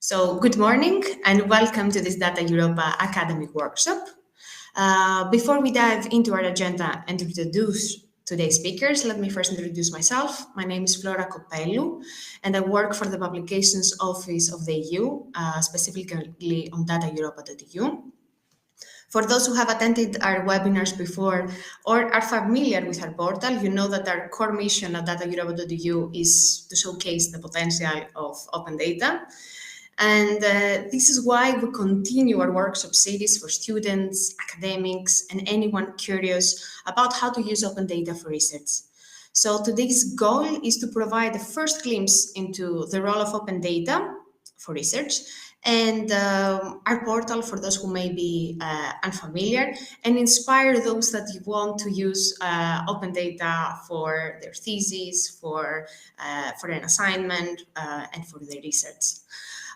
So, good morning and welcome to this Data Europa academic workshop. Before we dive into our agenda and introduce today's speakers, let me first introduce myself. My name is Flora Copellu, and I work for the Publications Office of the EU, specifically on data.europa.eu. For those who have attended our webinars before or are familiar with our portal, you know that our core mission at data.europa.eu is to showcase the potential of open data. And this is why we continue our workshop series for students, academics, and anyone curious about how to use open data for research. So today's goal is to provide a first glimpse into the role of open data for research and our portal for those who may be unfamiliar, and inspire those that you want to use open data for their thesis, for an assignment, and for their research.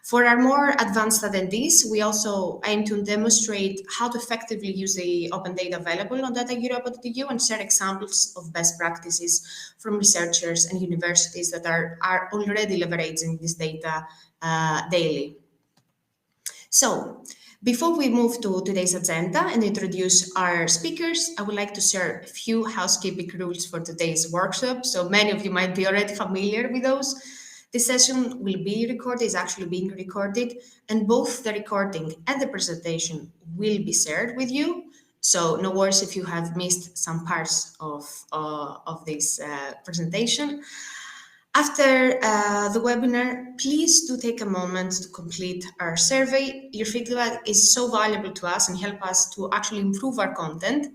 For our more advanced attendees, we also aim to demonstrate how to effectively use the open data available on data.europa.eu and share examples of best practices from researchers and universities that are already leveraging this data daily. So, before we move to today's agenda and introduce our speakers, I would like to share a few housekeeping rules for today's workshop. So many of you might be already familiar with those. This session will be recorded, is actually being recorded, and both the recording and the presentation will be shared with you. So no worries if you have missed some parts of this presentation. After the webinar, please do take a moment to complete our survey. Your feedback is so valuable to us and help us to actually improve our content.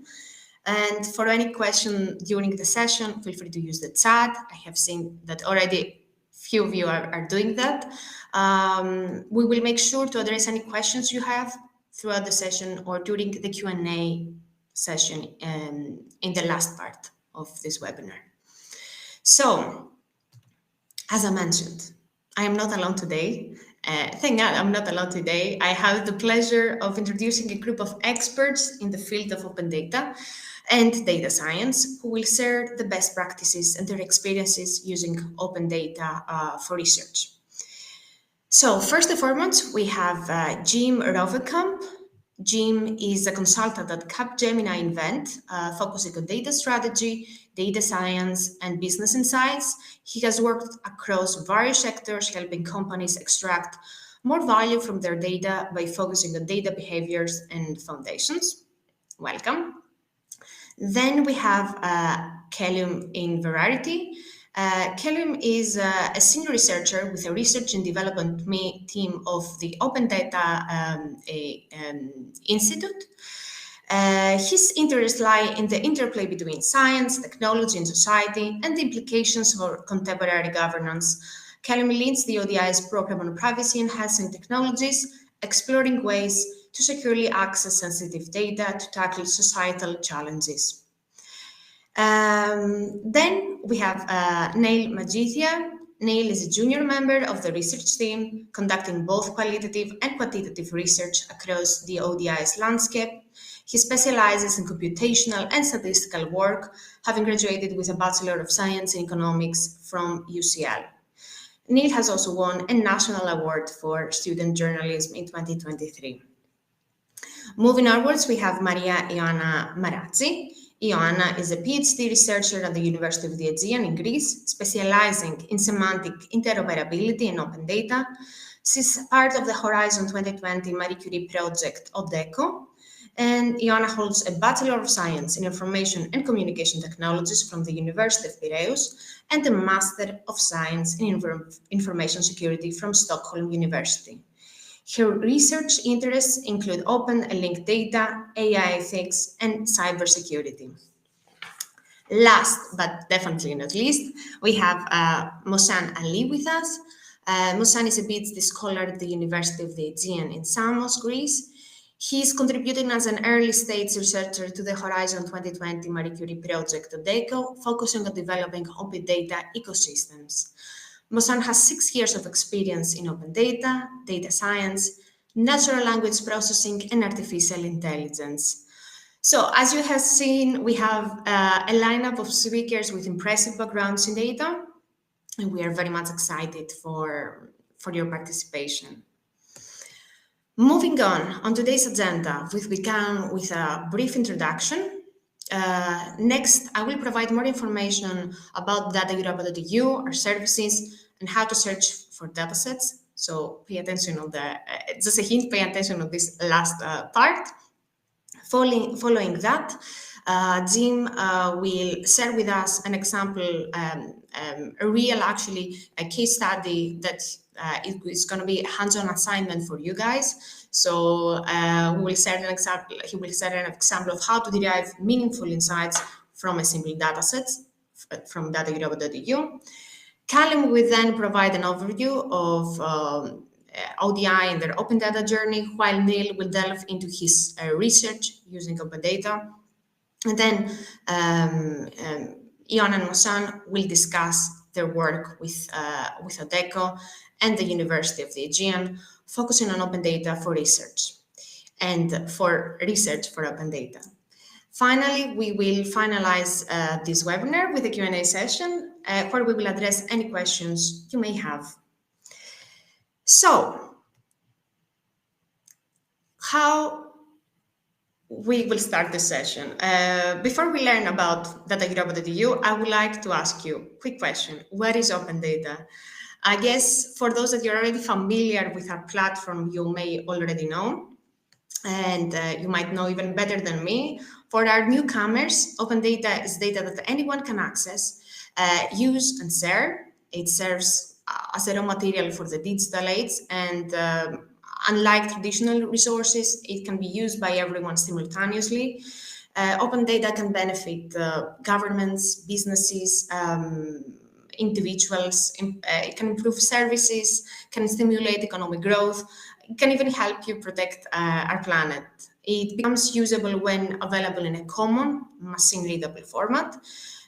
And for any question during the session, feel free to use the chat. I have seen that already few of you are doing that. We will make sure to address any questions you have throughout the session or during the Q&A session in the last part of this webinar. So, as I mentioned, I am not alone today. Thank God I'm not alone today. I have the pleasure of introducing a group of experts in the field of open data and data science who will share the best practices and their experiences using open data for research. So first and foremost, we have Jim Rovekamp. Jim is a consultant at Capgemini Invent, focusing on data strategy, data science, and business insights. He has worked across various sectors, helping companies extract more value from their data by focusing on data behaviors and foundations. Welcome. Then we have Kellum in Verarity. Kellum is a senior researcher with a research and development team of the Open Data Institute. His interests lie in the interplay between science, technology, and society, and the implications for contemporary governance. Kellum leads the ODI's program on privacy-enhancing technologies, exploring ways to securely access sensitive data to tackle societal challenges. Then we have Neil Majithia. Neil is a junior member of the research team, conducting both qualitative and quantitative research across the ODI's landscape. He specializes in computational and statistical work, having graduated with a Bachelor of Science in Economics from UCL. Neil has also won a national award for student journalism in 2023. Moving onwards, we have Maria Ioana Marazzi. Ioana is a PhD researcher at the University of the Aegean in Greece, specializing in semantic interoperability and open data. She's part of the Horizon 2020 Marie Curie project ODECO, and Ioana holds a Bachelor of Science in Information and Communication Technologies from the University of Piraeus and a Master of Science in Information Security from Stockholm University. Her research interests include open and linked data, AI ethics, and cybersecurity. Last, but definitely not least, we have Mohsan Ali with us. Mohsan is a PhD scholar at the University of the Aegean in Samos, Greece. He's contributing as an early-stage researcher to the Horizon 2020 Marie Curie project ODECO, focusing on developing open data ecosystems. Mohsan has 6 years of experience in open data, data science, natural language processing, and artificial intelligence. So, as you have seen, we have a lineup of speakers with impressive backgrounds in data, and we are very much excited for your participation. Moving on today's agenda, we begin with a brief introduction. Next, I will provide more information about data.europa.eu, our services, and how to search for datasets. So pay attention on just a hint, pay attention on this last part. Following that, Jim will share with us an example, a real, actually, a case study that is going to be a hands-on assignment for you guys. So we will share an example. He will share an example of how to derive meaningful insights from a simple data set from data.europa.eu. Callum will then provide an overview of ODI and their open data journey, while Neil will delve into his research using open data. And then Ion and Mosan will discuss their work with Adecco and the University of the Aegean, focusing on open data for research and for research for open data. Finally, we will finalize this webinar with a Q&A session where we will address any questions you may have. So, how we will start the session. Before we learn about data.europa.eu, I would like to ask you a quick question. What is open data? I guess for those that you're already familiar with our platform, you may already know, and you might know even better than me. For our newcomers, open data is data that anyone can access, use and share. It serves as a raw material for the digital age, and unlike traditional resources, it can be used by everyone simultaneously. Open data can benefit governments, businesses, individuals. It can improve services, can stimulate economic growth. It can even help you protect our planet. It becomes usable when available in a common, machine-readable format,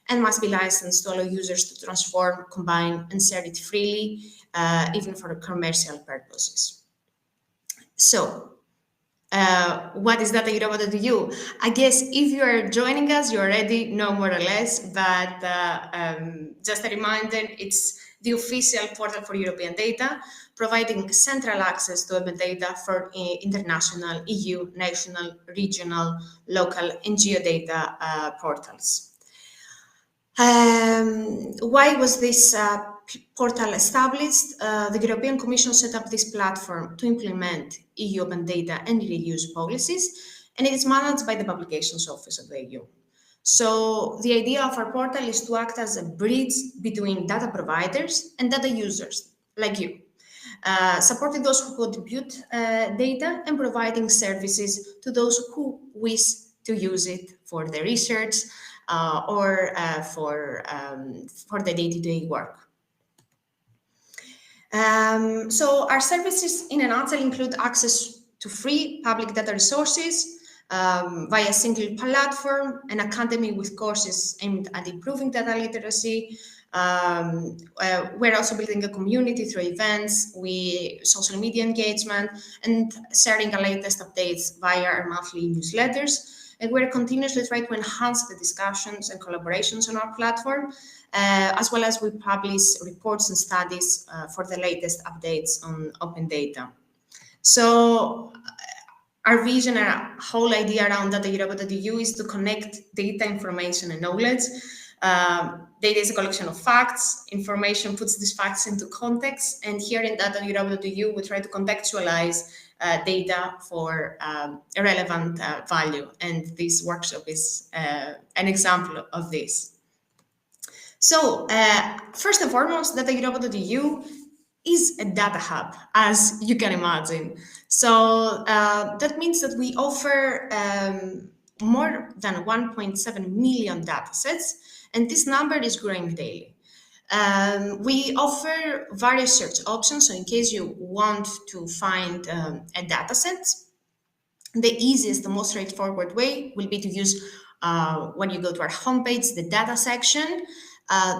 and must be licensed to allow users to transform, combine, and share it freely, even for commercial purposes. So, what is data.europa.eu? I guess if you are joining us, you already know more or less, but just a reminder, it's the official portal for European data, providing central access to open data for international, EU, national, regional, local, and geodata portals. Why was this portal established? The European Commission set up this platform to implement EU open data and reuse policies, and it is managed by the Publications Office of the EU. So the idea of our portal is to act as a bridge between data providers and data users, like you, supporting those who contribute data and providing services to those who wish to use it for their research, or for the day-to-day work. So our services in a nutshell include access to free public data resources via a single platform, an academy with courses aimed at improving data literacy. We're also building a community through events, social media engagement, and sharing the latest updates via our monthly newsletters. And we're continuously trying to enhance the discussions and collaborations on our platform, as well as we publish reports and studies for the latest updates on open data. So our vision, our whole idea around data.europa.eu is to connect data, information, and knowledge. Data is a collection of facts. Information puts these facts into context. And here in data.europa.eu, we try to contextualize data for a relevant value. And this workshop is an example of this. So first and foremost, data.europa.eu is a data hub, as you can imagine. So that means that we offer more than 1.7 million datasets, and this number is growing daily. We offer various search options, so in case you want to find a dataset, the easiest, the most straightforward way will be to use, when you go to our homepage, the data section,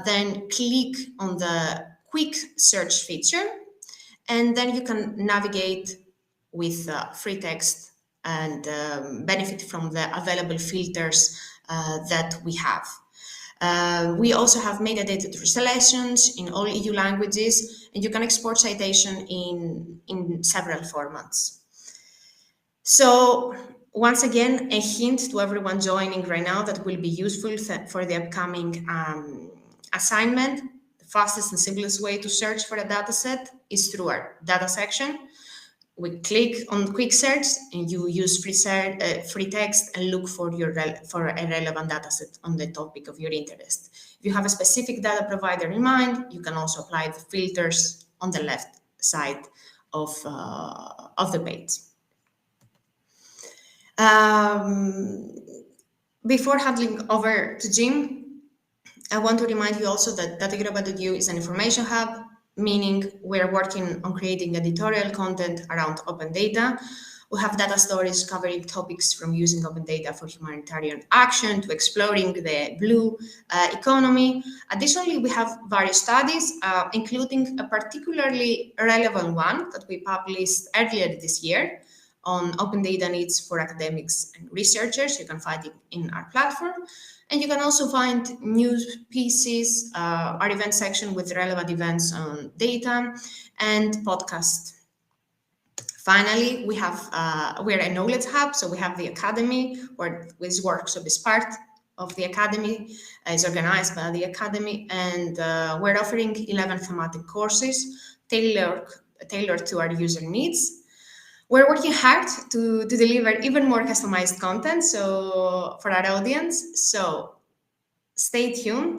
then click on the quick search feature, and then you can navigate with free text and benefit from the available filters that we have. We also have metadata translations in all EU languages, and you can export citation in several formats. So once again, a hint to everyone joining right now that will be useful for the upcoming assignment. The fastest and simplest way to search for a data set is through our data section. We click on quick search and you use free text and look for for a relevant data set on the topic of your interest. If you have a specific data provider in mind, you can also apply the filters on the left side of the page. Before handing over to Jim, I want to remind you also that data.europa.eu is an information hub, meaning we're working on creating editorial content around open data. We have data stories covering topics from using open data for humanitarian action to exploring the blue economy. Additionally, we have various studies, including a particularly relevant one that we published earlier this year on open data needs for academics and researchers. You can find it in our platform. And you can also find news pieces, our event section with relevant events on data, and podcast. Finally, we're a knowledge hub, so we have the academy, where this workshop is part of the academy, is organized by the academy, and we're offering 11 thematic courses tailored to our user needs. We're working hard to deliver even more customized content for our audience. So stay tuned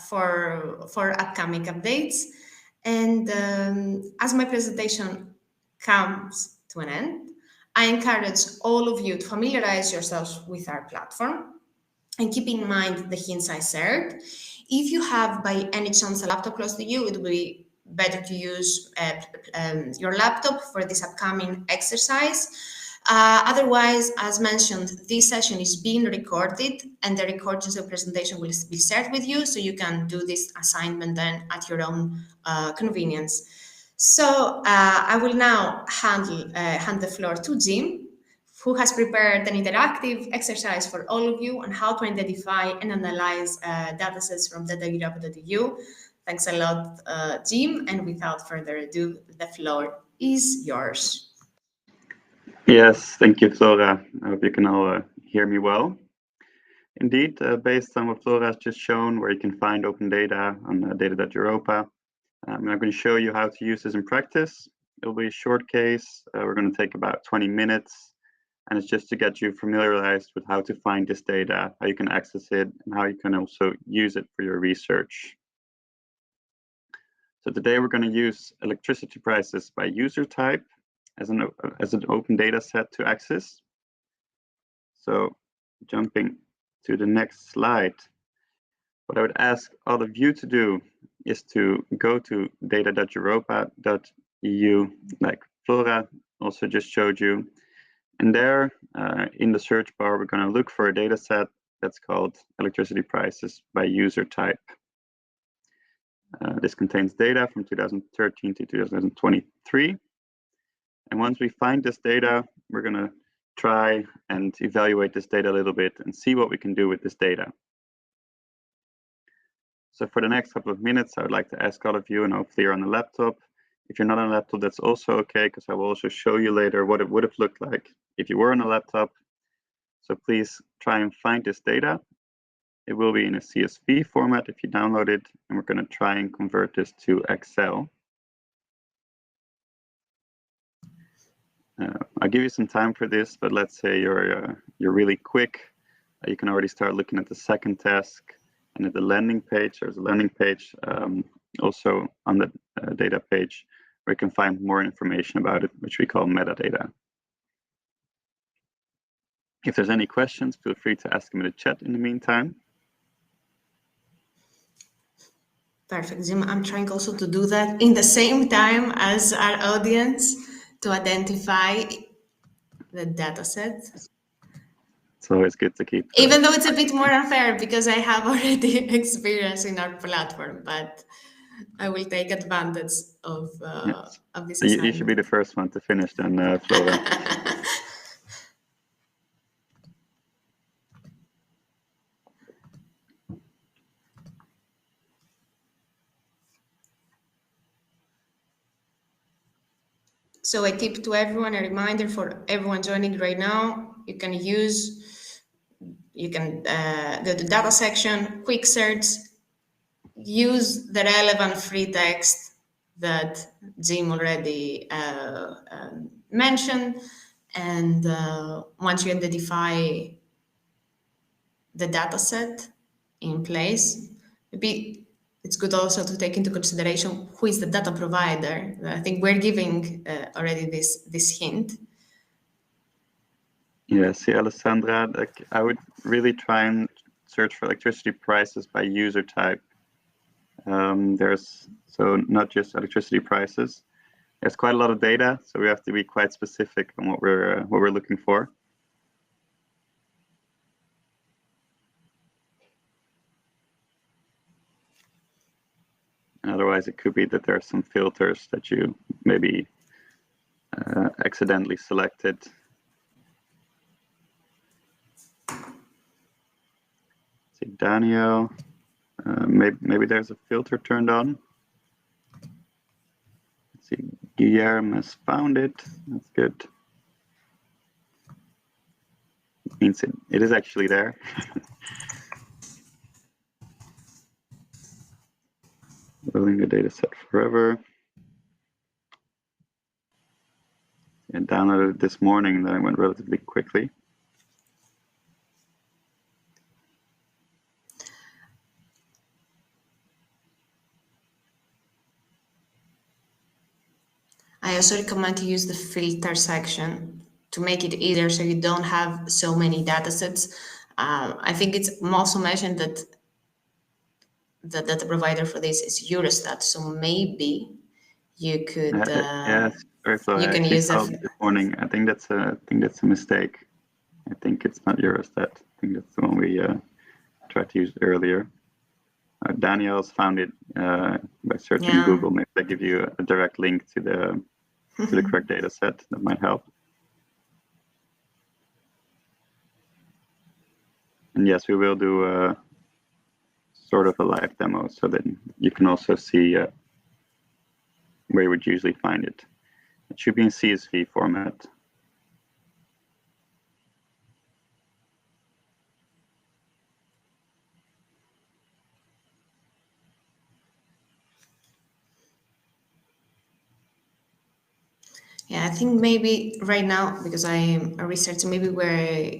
for upcoming updates. And as my presentation comes to an end, I encourage all of you to familiarize yourselves with our platform and keep in mind the hints I shared. If you have by any chance a laptop close to you, it will be better to use your laptop for this upcoming exercise. Otherwise, as mentioned, this session is being recorded and the recordings of presentation will be shared with you, so you can do this assignment then at your own convenience. So I will now hand the floor to Jim, who has prepared an interactive exercise for all of you on how to identify and analyze datasets from data.europa.eu. Thanks a lot, Jim, and without further ado, the floor is yours. Yes, thank you, Flora. I hope you can all hear me well. Indeed, based on what Flora has just shown, where you can find open data on data.europa, I'm going to show you how to use this in practice. It'll be a short case. We're going to take about 20 minutes, and it's just to get you familiarized with how to find this data, how you can access it, and how you can also use it for your research. So today we're going to use electricity prices by user type as an open data set to access. So jumping to the next slide, what I would ask all of you to do is to go to data.europa.eu, like Flora also just showed you. And there, in the search bar, we're going to look for a data set that's called electricity prices by user type. This contains data from 2013 to 2023. And once we find this data, we're going to try and evaluate this data a little bit and see what we can do with this data. So for the next couple of minutes, I would like to ask all of you, and hopefully you're on a laptop. If you're not on a laptop, that's also okay, because I will also show you later what it would have looked like if you were on a laptop. So please try and find this data. It will be in a CSV format if you download it, and we're going to try and convert this to Excel. I'll give you some time for this, but let's say you're really quick. You can already start looking at the second task and at the landing page. There's a landing page also on the data page where you can find more information about it, which we call metadata. If there's any questions, feel free to ask them in the chat in the meantime. Perfect, Jim. I'm trying also to do that in the same time as our audience to identify the data set. It's always good to keep. Even though it's a bit more unfair because I have already experience in our platform, but I will take advantage of this assignment. You should be the first one to finish then, Flora. So a tip to everyone, a reminder for everyone joining right now, you can go to data section, quick search, use the relevant free text that Jim already mentioned. And once you identify the data set in place, maybe it's good also to take into consideration who is the data provider. I think we're giving already this hint. Yes, yeah, Alessandra, like, I would really try and search for electricity prices by user type. There's so not just electricity prices. There's quite a lot of data, so we have to be quite specific on what we're looking for. Otherwise, it could be that there are some filters that you maybe accidentally selected. See, Daniel, maybe there's a filter turned on. Let's see, Guillermo has found it. That's good. It means it is actually there. Building the data set forever. And downloaded it this morning, then it went relatively quickly. I also recommend to use the filter section to make it easier so you don't have so many data sets. I think it's also mentioned that the data provider for this is Eurostat, so maybe you could Yes, very slow. you I can actually use saw it this morning. I think that's a mistake. I think it's not Eurostat. I think that's the one we tried to use earlier. Daniel's found it by searching Google. Maybe they give you a direct link to the correct data set. That might help. And yes, we will do sort of a live demo so that you can also see where you would usually find it. It should be in CSV format. Yeah, I think maybe right now, because I am a researcher, maybe where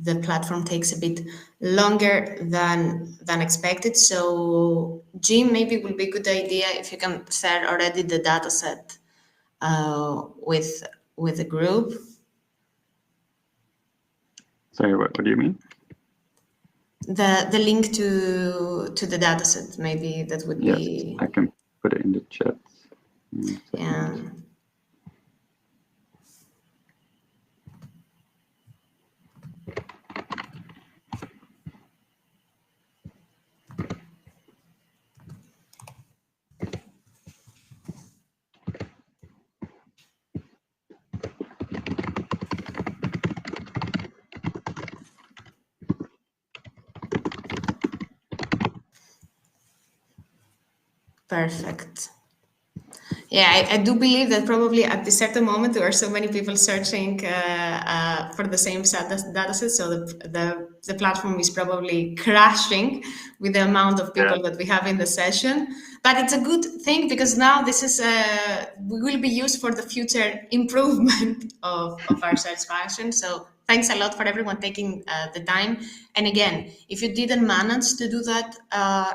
the platform takes a bit longer than expected. So Jim, maybe it will be a good idea if you can share already the data set with the group. Sorry, what do you mean? The link to the data set, maybe that would be. Yes, I can put it in the chat. Yeah. Perfect. Yeah, I do believe that probably at a certain moment there are so many people searching for the same data set, so the platform is probably crashing with the amount of people that we have in the session. But it's a good thing because now this is will be used for the future improvement of our search function. So thanks a lot for everyone taking the time. And again, if you didn't manage to do that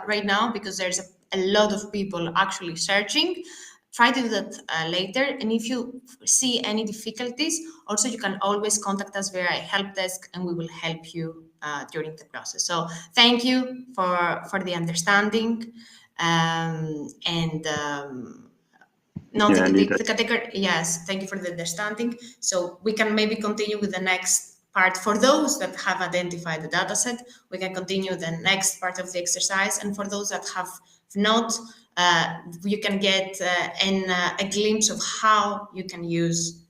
right now because there's a lot of people actually searching, try to do that later. And if you see any difficulties, also you can always contact us via help desk and we will help you during the process. So thank you for the understanding noting the category. Yes, thank you for the understanding. So we can maybe continue with the next part. For those that have identified the data set, we can continue the next part of the exercise. And for those that have not, you can get a glimpse of how you can use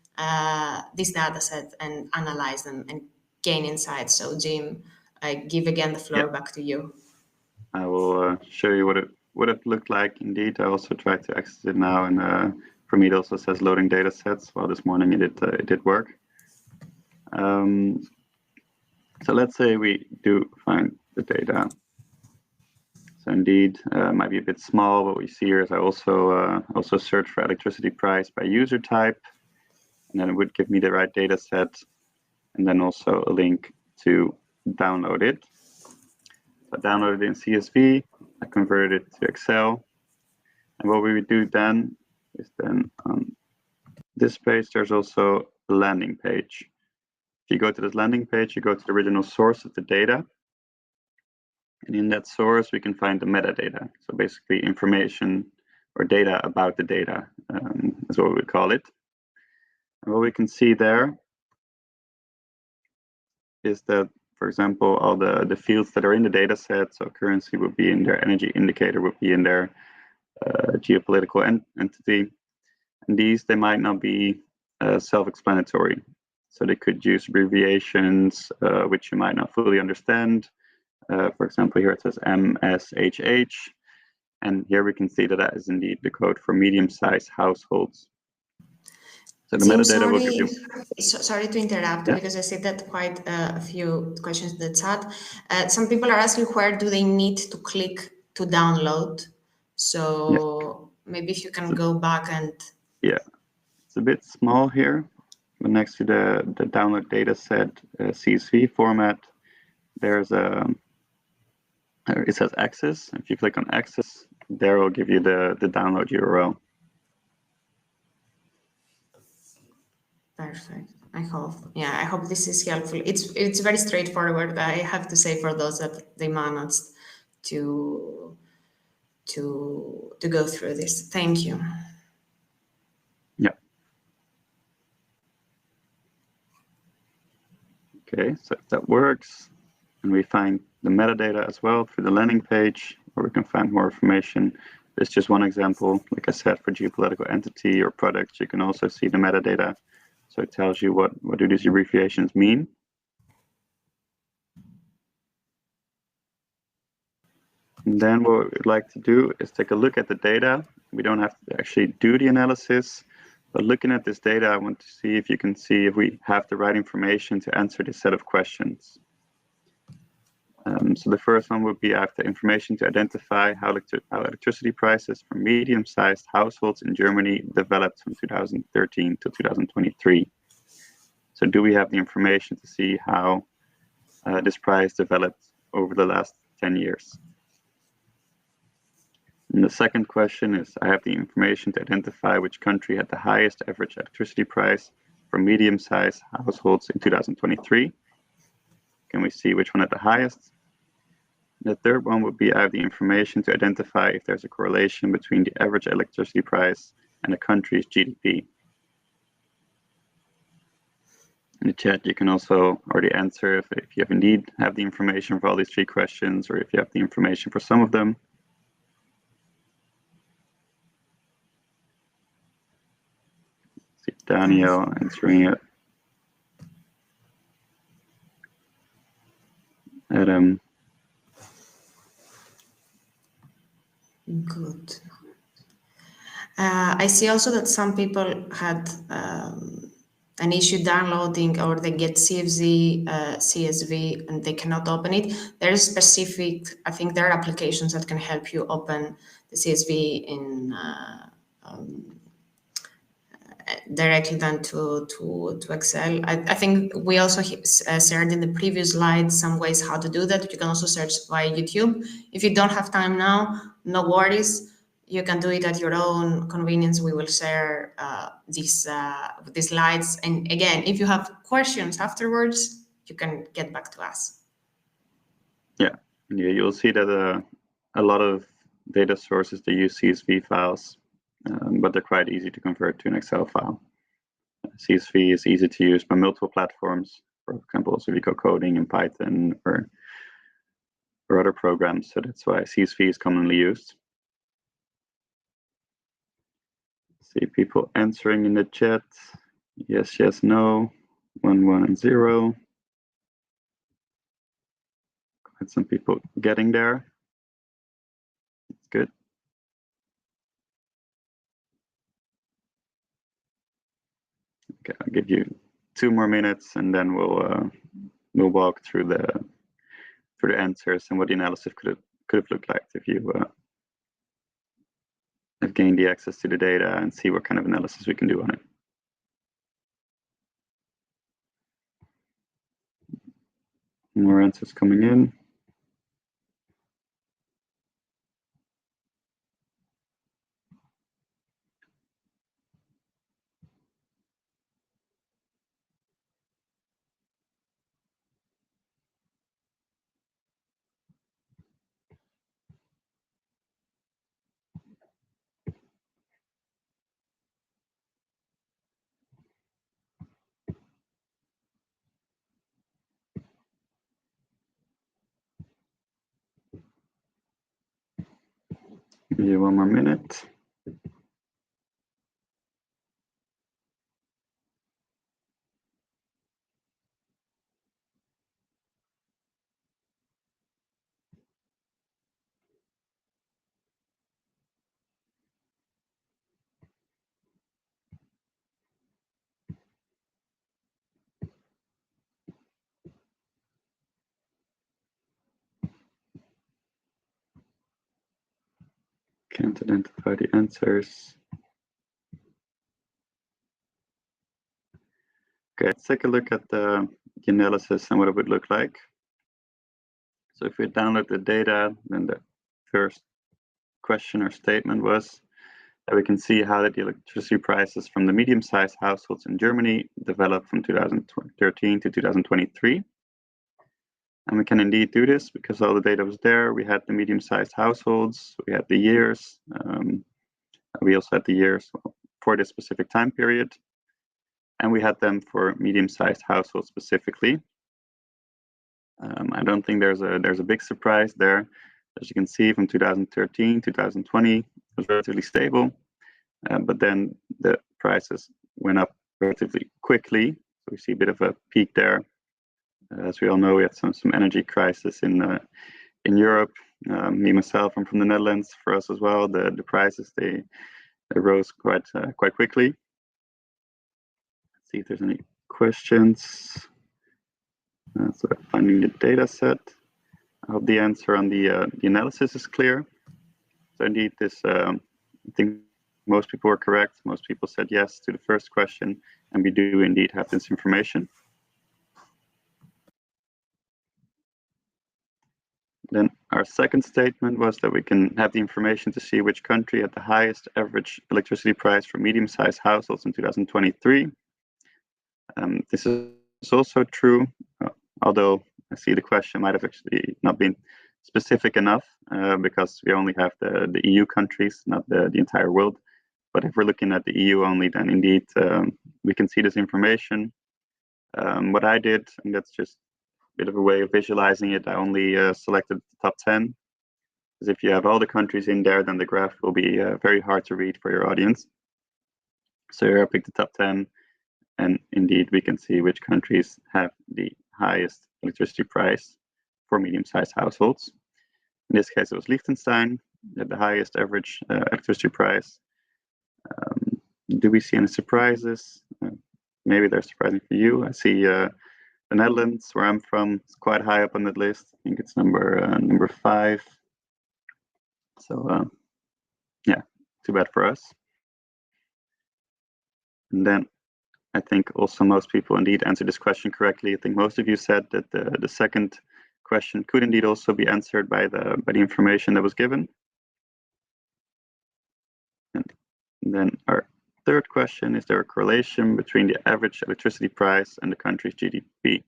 this data set and analyze them and gain insights. So Jim, I give again the floor back to you. I will show you what it looked like. Indeed, I also tried to access it now in For me, it also says loading data sets. Well, this morning it did work. So let's say we do find the data. So indeed, it might be a bit small. What we see here is I also search for electricity price by user type, and then it would give me the right data set, and then also a link to download it. So I downloaded it in CSV, I converted it to Excel, and what we would do then is then on this page, there's also a landing page. If you go to this landing page, you go to the original source of the data. And in that source, we can find the metadata. So basically information or data about the data is what we call it. And what we can see there is that, for example, all the fields that are in the data set, so currency would be in there, energy indicator would be in there, geopolitical entity. And these, they might not be self-explanatory. So they could use abbreviations, which you might not fully understand. For example, here it says MSHH, and here we can see that that is indeed the code for medium-sized households. So the Tim, metadata will give you. Sorry to interrupt, Yeah. because I see that quite a few questions in the chat. Some people are asking where do they need to click to download. So maybe if you can go back and. Yeah, it's a bit small here, but next to the download data set CSV format, there's it says access. If you click on access, there will give you the download URL. Perfect. I hope this is helpful. It's very straightforward. I have to say, for those that they managed to go through this. Thank you. Yeah. Okay, so if that works, and we find the metadata as well through the landing page, where we can find more information. This is just one example. Like I said, for geopolitical entity or products, you can also see the metadata. So it tells you what do these abbreviations mean. And then what we'd like to do is take a look at the data. We don't have to actually do the analysis, but looking at this data, I want to see if you can see if we have the right information to answer this set of questions. So the first one would be I have the information to identify how electricity prices for medium-sized households in Germany developed from 2013 to 2023. So do we have the information to see how this price developed over the last 10 years? And the second question is I have the information to identify which country had the highest average electricity price for medium-sized households in 2023. Can we see which one had the highest? The third one would be I have the information to identify if there's a correlation between the average electricity price and a country's GDP. In the chat, you can also already answer if you have indeed have the information for all these three questions, or if you have the information for some of them. See Daniel answering it. Adam. Good. I see also that some people had an issue downloading, or they get CSV and they cannot open it. There is specific, I think there are applications that can help you open the CSV in directly then to Excel. I think we also shared in the previous slide some ways how to do that. You can also search via YouTube. If you don't have time now, no worries. You can do it at your own convenience. We will share these slides. And again, if you have questions afterwards, you can get back to us. Yeah, you'll see that a lot of data sources, they use CSV files, but they're quite easy to convert to an Excel file. CSV is easy to use by multiple platforms, for example, also if you go coding in Python or other programs. So that's why CSV is commonly used. See people answering in the chat. Yes, yes, no. 1, 1, and 0. Quite some people getting there. It's good. Okay, I'll give you 2 more minutes, and then we'll walk through the answers and what the analysis could have looked like if you have gained the access to the data, and see what kind of analysis we can do on it. More answers coming in. Give you 1 more minute. Can't identify the answers. Okay, let's take a look at the analysis and what it would look like. So if we download the data, then the first question or statement was that we can see how the electricity prices from the medium-sized households in Germany developed from 2013 to 2023. And we can indeed do this because all the data was there. We had the medium-sized households, we had the years, we also had the years for this specific time period, and we had them for medium-sized households specifically. I don't think there's a big surprise there. As you can see, from 2013 to 2020 it was relatively stable, but then the prices went up relatively quickly. So we see a bit of a peak there. As we all know, we had some energy crisis in Europe. Me myself, I'm from the Netherlands. For us as well, the prices they rose quite quickly. Let's see if there's any questions. So finding the data set. I hope the answer on the analysis is clear. So indeed, this I think most people were correct. Most people said yes to the first question, and we do indeed have this information. Then our second statement was that we can have the information to see which country had the highest average electricity price for medium-sized households in 2023. This is also true, although I see the question might have actually not been specific enough because we only have the EU countries, not the entire world. But if we're looking at the EU only, then indeed we can see this information. What I did, and that's just bit of a way of visualizing it, I only selected the top 10, because if you have all the countries in there, then the graph will be very hard to read for your audience. So here I picked the top 10, and indeed we can see which countries have the highest electricity price for medium-sized households. In this case, it was Liechtenstein, at the highest average electricity price. Do we see any surprises? Maybe they're surprising for you. I see the Netherlands, where I'm from, is quite high up on that list. I think it's number 5. So yeah, too bad for us. And then I think also most people indeed answered this question correctly. I think most of you said that the second question could indeed also be answered by the information that was given. And then our third question, is there a correlation between the average electricity price and the country's GDP?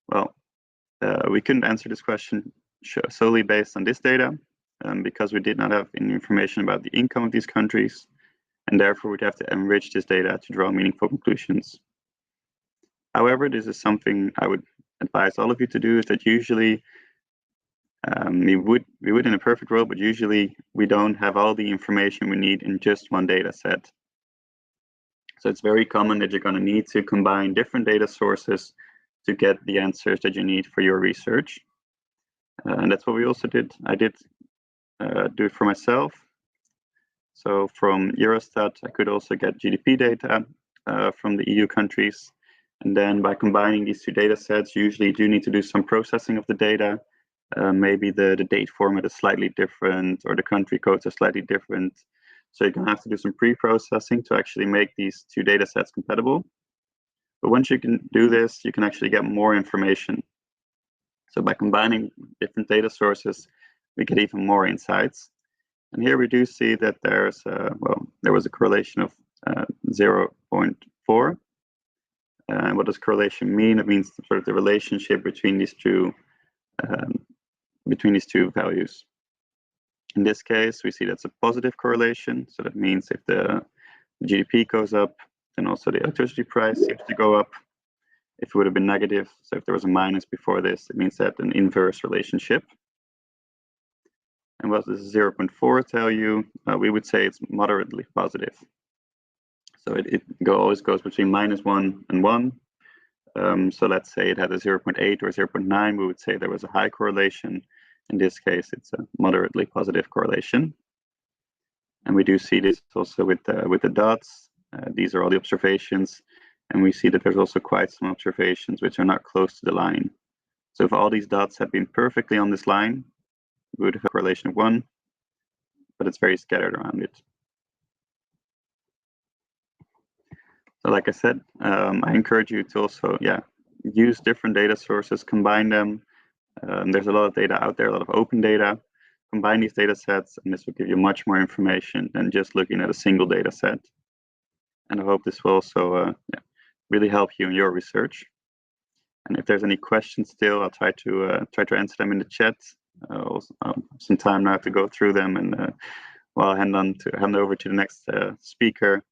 Well, we couldn't answer this question solely based on this data because we did not have any information about the income of these countries, and therefore we'd have to enrich this data to draw meaningful conclusions. However, this is something I would advise all of you to do, is that usually we would in a perfect world, but usually we don't have all the information we need in just one data set. So it's very common that you're going to need to combine different data sources to get the answers that you need for your research. And that's what we also did. I did do it for myself. So from Eurostat, I could also get GDP data. from the EU countries. And then by combining these two data sets, you usually do need to do some processing of the data. Maybe the date format is slightly different, or the country codes are slightly different. So you're going to have to do some pre-processing to actually make these two data sets compatible. But once you can do this, you can actually get more information. So by combining different data sources, we get even more insights. And here we do see that there's there was a correlation of 0.4. And what does correlation mean? It means sort of the relationship between these two values. In this case, we see that's a positive correlation. So that means if the GDP goes up, then also the electricity price seems to go up. If it would have been negative, so if there was a minus before this, it means that an inverse relationship. And what does 0.4 tell you? We would say it's moderately positive. So it always goes between -1 and 1. So let's say it had a 0.8 or 0.9, we would say there was a high correlation. In this case, it's a moderately positive correlation. And we do see this also with the dots. These are all the observations. And we see that there's also quite some observations which are not close to the line. So if all these dots had been perfectly on this line, we would have a correlation of 1, but it's very scattered around it. So like I said, I encourage you to also, use different data sources, combine them. There's a lot of data out there, a lot of open data. Combine these data sets, and this will give you much more information than just looking at a single data set. And I hope this will also really help you in your research. And if there's any questions still, I'll try to answer them in the chat. Some time now to go through them, and while I hand over to the next speaker,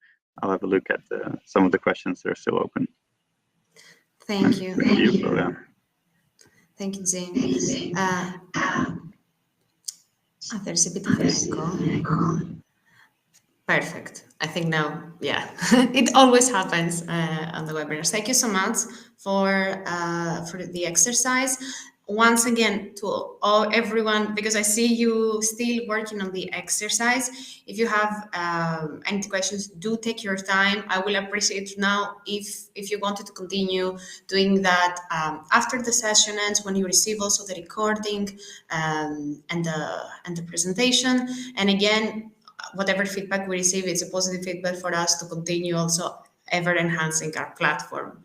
I'll have a look at some of the questions that are still open. Thank you. Thank you, Flora. Thank you, Zane. There's a bit of an echo. Perfect. I think now, it always happens on the webinars. Thank you so much for the exercise. Once again, to everyone, because I see you still working on the exercise. If you have any questions, do take your time. I will appreciate now if you wanted to continue doing that after the session ends, when you receive also the recording and the presentation. And again, whatever feedback we receive, it's a positive feedback for us to continue also ever enhancing our platform.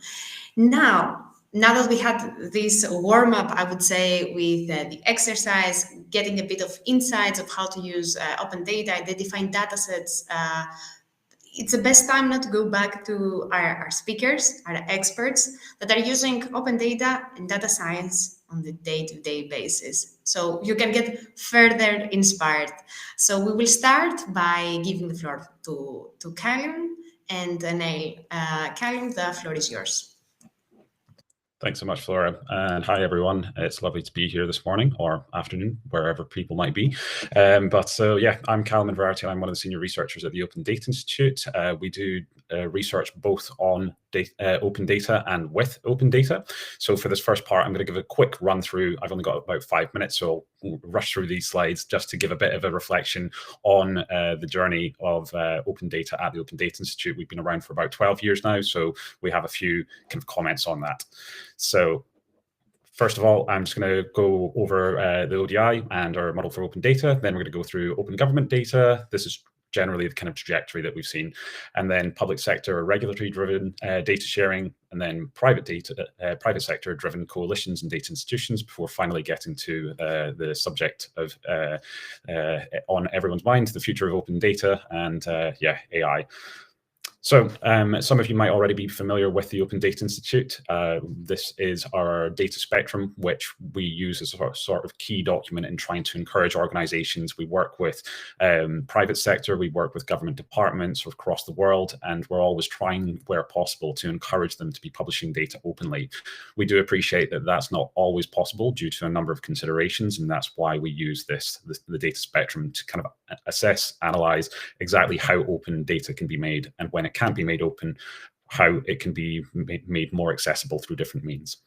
Now that we had this warm-up, I would say, with the exercise, getting a bit of insights of how to use open data, identifying data sets, it's the best time now to go back to our speakers, our experts that are using open data and data science on the day-to-day basis. So you can get further inspired. So we will start by giving the floor to Callum and Neil. Callum, the floor is yours. Thanks so much, Flora. And hi, everyone. It's lovely to be here this morning or afternoon, wherever people might be. I'm Callum Verity. I'm one of the senior researchers at the Open Data Institute. We do research both on open data and with open data. So for this first part, I'm going to give a quick run through. I've only got about 5 minutes, so I'll rush through these slides just to give a bit of a reflection on the journey of open data at the Open Data Institute. We've been around for about 12 years now, so we have a few kind of comments on that. So first of all, I'm just going to go over the ODI and our model for open data. Then we're going to go through open government data. This is generally the kind of trajectory that we've seen. And then public sector or regulatory-driven data sharing, and then private sector-driven coalitions and data institutions, before finally getting to the subject of on everyone's mind, the future of open data and AI. So some of you might already be familiar with the Open Data Institute. This is our data spectrum, which we use as a sort of key document in trying to encourage organizations. We work with private sector, we work with government departments across the world, and we're always trying, where possible, to encourage them to be publishing data openly. We do appreciate that that's not always possible due to a number of considerations, and that's why we use the data spectrum to kind of assess, analyze exactly how open data can be made, and when it can't be made open, how it can be made more accessible through different means.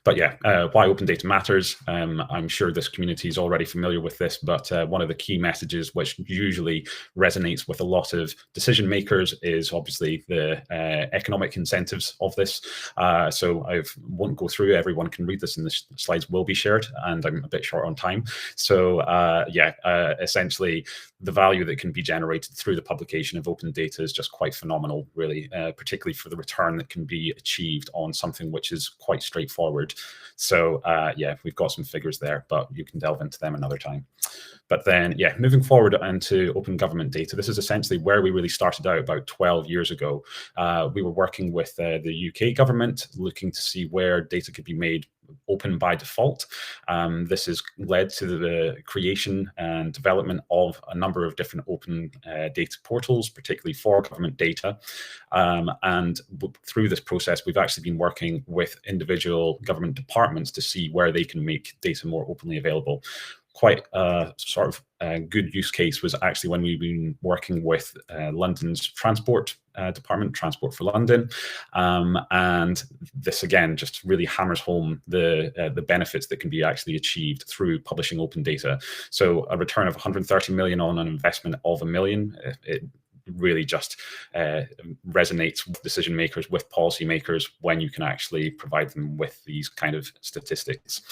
But yeah, why open data matters. I'm sure this community is already familiar with this, but one of the key messages which usually resonates with a lot of decision makers is obviously the economic incentives of this. So I won't go through, everyone can read this and the slides will be shared, and I'm a bit short on time. So essentially the value that can be generated through the publication of open data is just quite phenomenal, really, particularly for the return that can be achieved on something which is quite straightforward. So yeah, we've got some figures there, but you can delve into them another time. But then, yeah, moving forward into open government data, this is essentially where we really started out about 12 years ago. We were working with the UK government, looking to see where data could be made open by default. This has led to the creation and development of a number of different open data portals, particularly for government data. And through this process, we've actually been working with individual government departments to see where they can make data more openly available. Quite a sort of good use case was actually when we've been working with London's Transport Department, Transport for London, and this again just really hammers home the benefits that can be actually achieved through publishing open data. So a return of 130 million on an investment of $1 million. It really just resonates with decision makers, with policy makers, when you can actually provide them with these kind of statistics.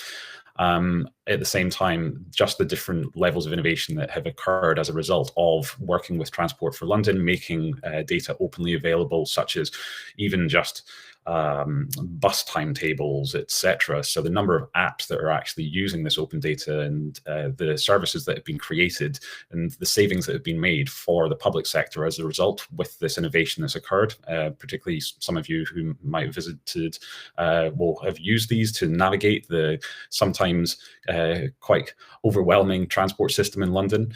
At the same time, just the different levels of innovation that have occurred as a result of working with Transport for London, making data openly available, such as even just bus timetables, etc. So the number of apps that are actually using this open data, and the services that have been created, and the savings that have been made for the public sector as a result with this innovation that's occurred. Particularly some of you who might have visited will have used these to navigate the sometimes quite overwhelming transport system in London.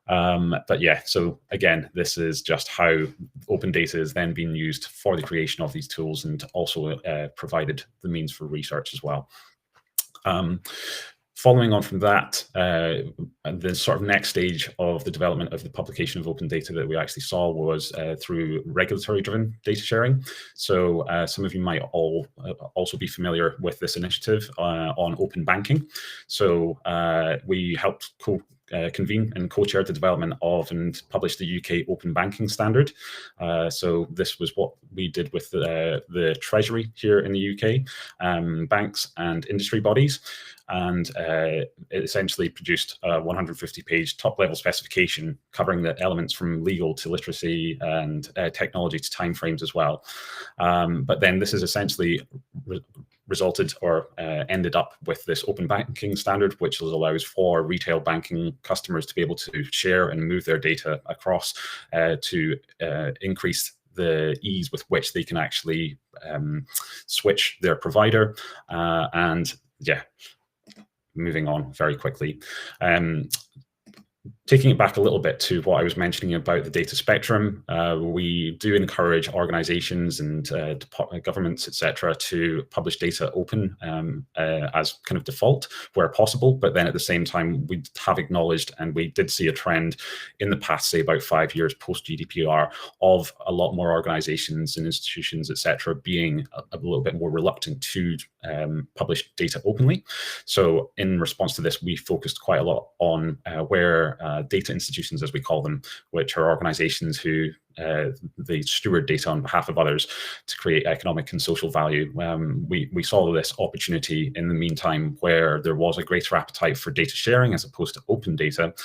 But yeah, so again, this is just how open data is then being used for the creation of these tools, and also provided the means for research as well. Following on from that, the sort of next stage of the development of the publication of open data that we actually saw was through regulatory-driven data sharing. So some of you might also be familiar with this initiative on open banking. So we helped convene and co-chaired the development of and published the UK Open Banking Standard. So this was what we did with the Treasury here in the UK, banks and industry bodies. And it essentially produced a 150-page top-level specification covering the elements from legal to literacy and technology to timeframes as well. But then this is essentially resulted or ended up with this open banking standard, which allows for retail banking customers to be able to share and move their data across to increase the ease with which they can actually switch their provider. And yeah, moving on very quickly. Taking it back a little bit to what I was mentioning about the data spectrum, we do encourage organizations and governments, etc., to publish data open as kind of default where possible. But then at the same time, we have acknowledged, and we did see a trend in the past, say about 5 years post GDPR, of a lot more organizations and institutions, etc., being a little bit more reluctant to publish data openly. So in response to this, we focused quite a lot on where data institutions, as we call them, which are organizations who they steward data on behalf of others to create economic and social value. We saw this opportunity in the meantime where there was a greater appetite for data sharing as opposed to open data.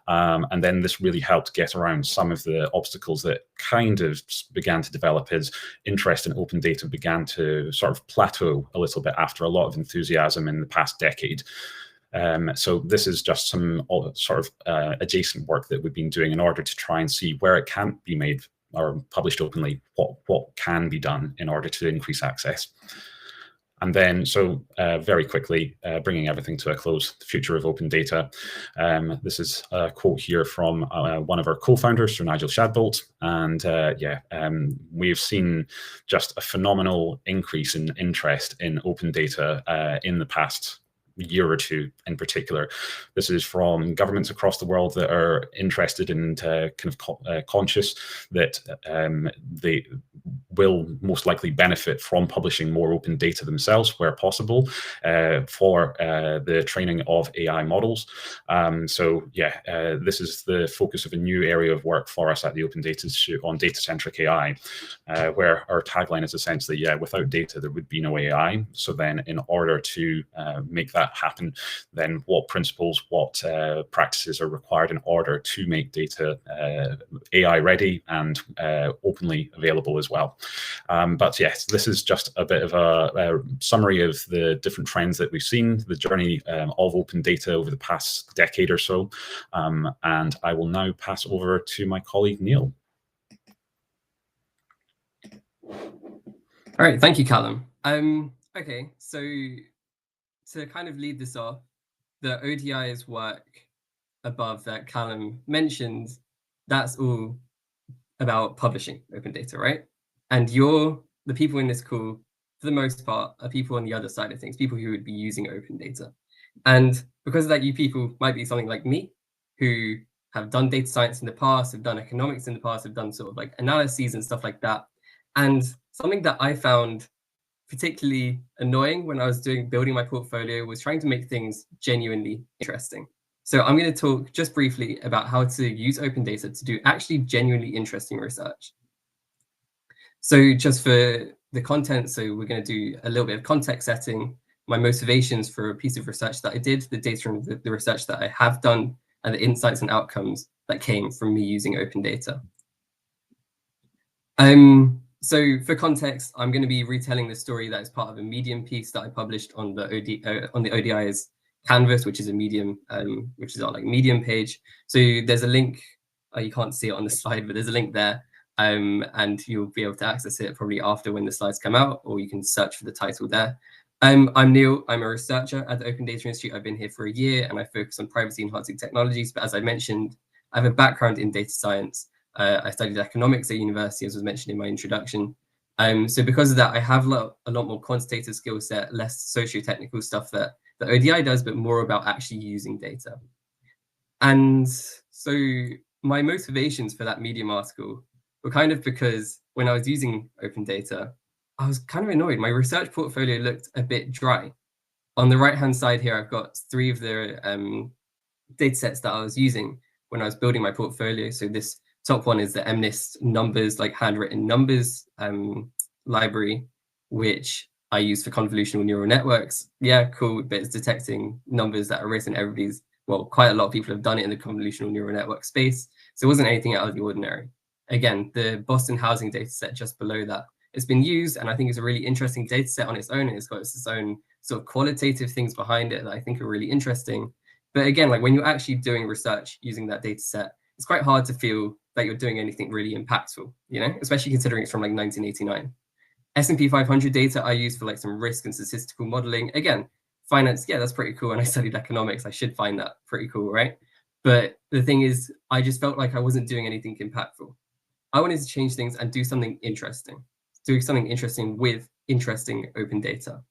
And then this really helped get around some of the obstacles that kind of began to develop as interest in open data began to sort of plateau a little bit after a lot of enthusiasm in the past decade. So this is just some sort of adjacent work that we've been doing in order to try and see where it can't be made or published openly, what can be done in order to increase access. And then, so very quickly, bringing everything to a close, the future of open data. This is a quote here from one of our co-founders, Sir Nigel Shadbolt. And we've seen just a phenomenal increase in interest in open data in the past year or two in particular. This is from governments across the world that are interested and kind of conscious that will most likely benefit from publishing more open data themselves where possible for the training of AI models. So yeah, this is the focus of a new area of work for us at the Open Data Institute on data-centric AI, where our tagline is essentially, yeah, without data, there would be no AI. So then in order to make that happen, then what principles, what practices are required in order to make data AI ready and openly available as well. But yes, this is just a bit of a summary of the different trends that we've seen, the journey of open data over the past decade or so. And I will now pass over to my colleague, Neil. All right, thank you, Callum. Okay, so to kind of lead this off, the ODI's work above that Callum mentioned, that's all about publishing open data, right? And the people in this call, for the most part, are people on the other side of things, people who would be using open data. And because of that, you people might be something like me, who have done data science in the past, have done economics in the past, have done sort of like analyses and stuff like that. And something that I found particularly annoying when I was building my portfolio was trying to make things genuinely interesting. So I'm going to talk just briefly about how to use open data to do actually genuinely interesting research. So just for the content, so we're going to do a little bit of context setting, my motivations for a piece of research that I did, the data and the research that I have done, and the insights and outcomes that came from me using open data. So for context, I'm going to be retelling the story that is part of a Medium piece that I published on the ODI's Canvas, which is a Medium, which is our like Medium page. So there's a link. You can't see it on the slide, but there's a link there, and you'll be able to access it probably after when the slides come out, or you can search for the title there. I'm Neil. I'm a researcher at the Open Data Institute. I've been here for a year, and I focus on privacy enhancing technologies. But as I mentioned, I have a background in data science. I studied economics at university, as was mentioned in my introduction. So because of that, I have a lot more quantitative skill set, less socio-technical stuff that the ODI does, but more about actually using data. And so my motivations for that Medium article were kind of because when I was using open data, I was kind of annoyed. My research portfolio looked a bit dry. On the right-hand side here, I've got 3 of the data sets that I was using when I was building my portfolio. So this top one is the MNIST numbers, like handwritten numbers library, which I use for convolutional neural networks. Yeah, cool, but it's detecting numbers that are written. Quite a lot of people have done it in the convolutional neural network space. So it wasn't anything out of the ordinary. Again, the Boston housing data set just below that, it's been used, and I think it's a really interesting data set on its own. It's got its own sort of qualitative things behind it that I think are really interesting. But again, like when you're actually doing research using that data set, it's quite hard to feel that you're doing anything really impactful, you know, especially considering it's from like 1989. S&P 500 data I use for like some risk and statistical modeling. Again, finance, yeah, that's pretty cool. And I studied economics. I should find that pretty cool, right? But the thing is, I just felt like I wasn't doing anything impactful. I wanted to change things and do something interesting, with interesting open data.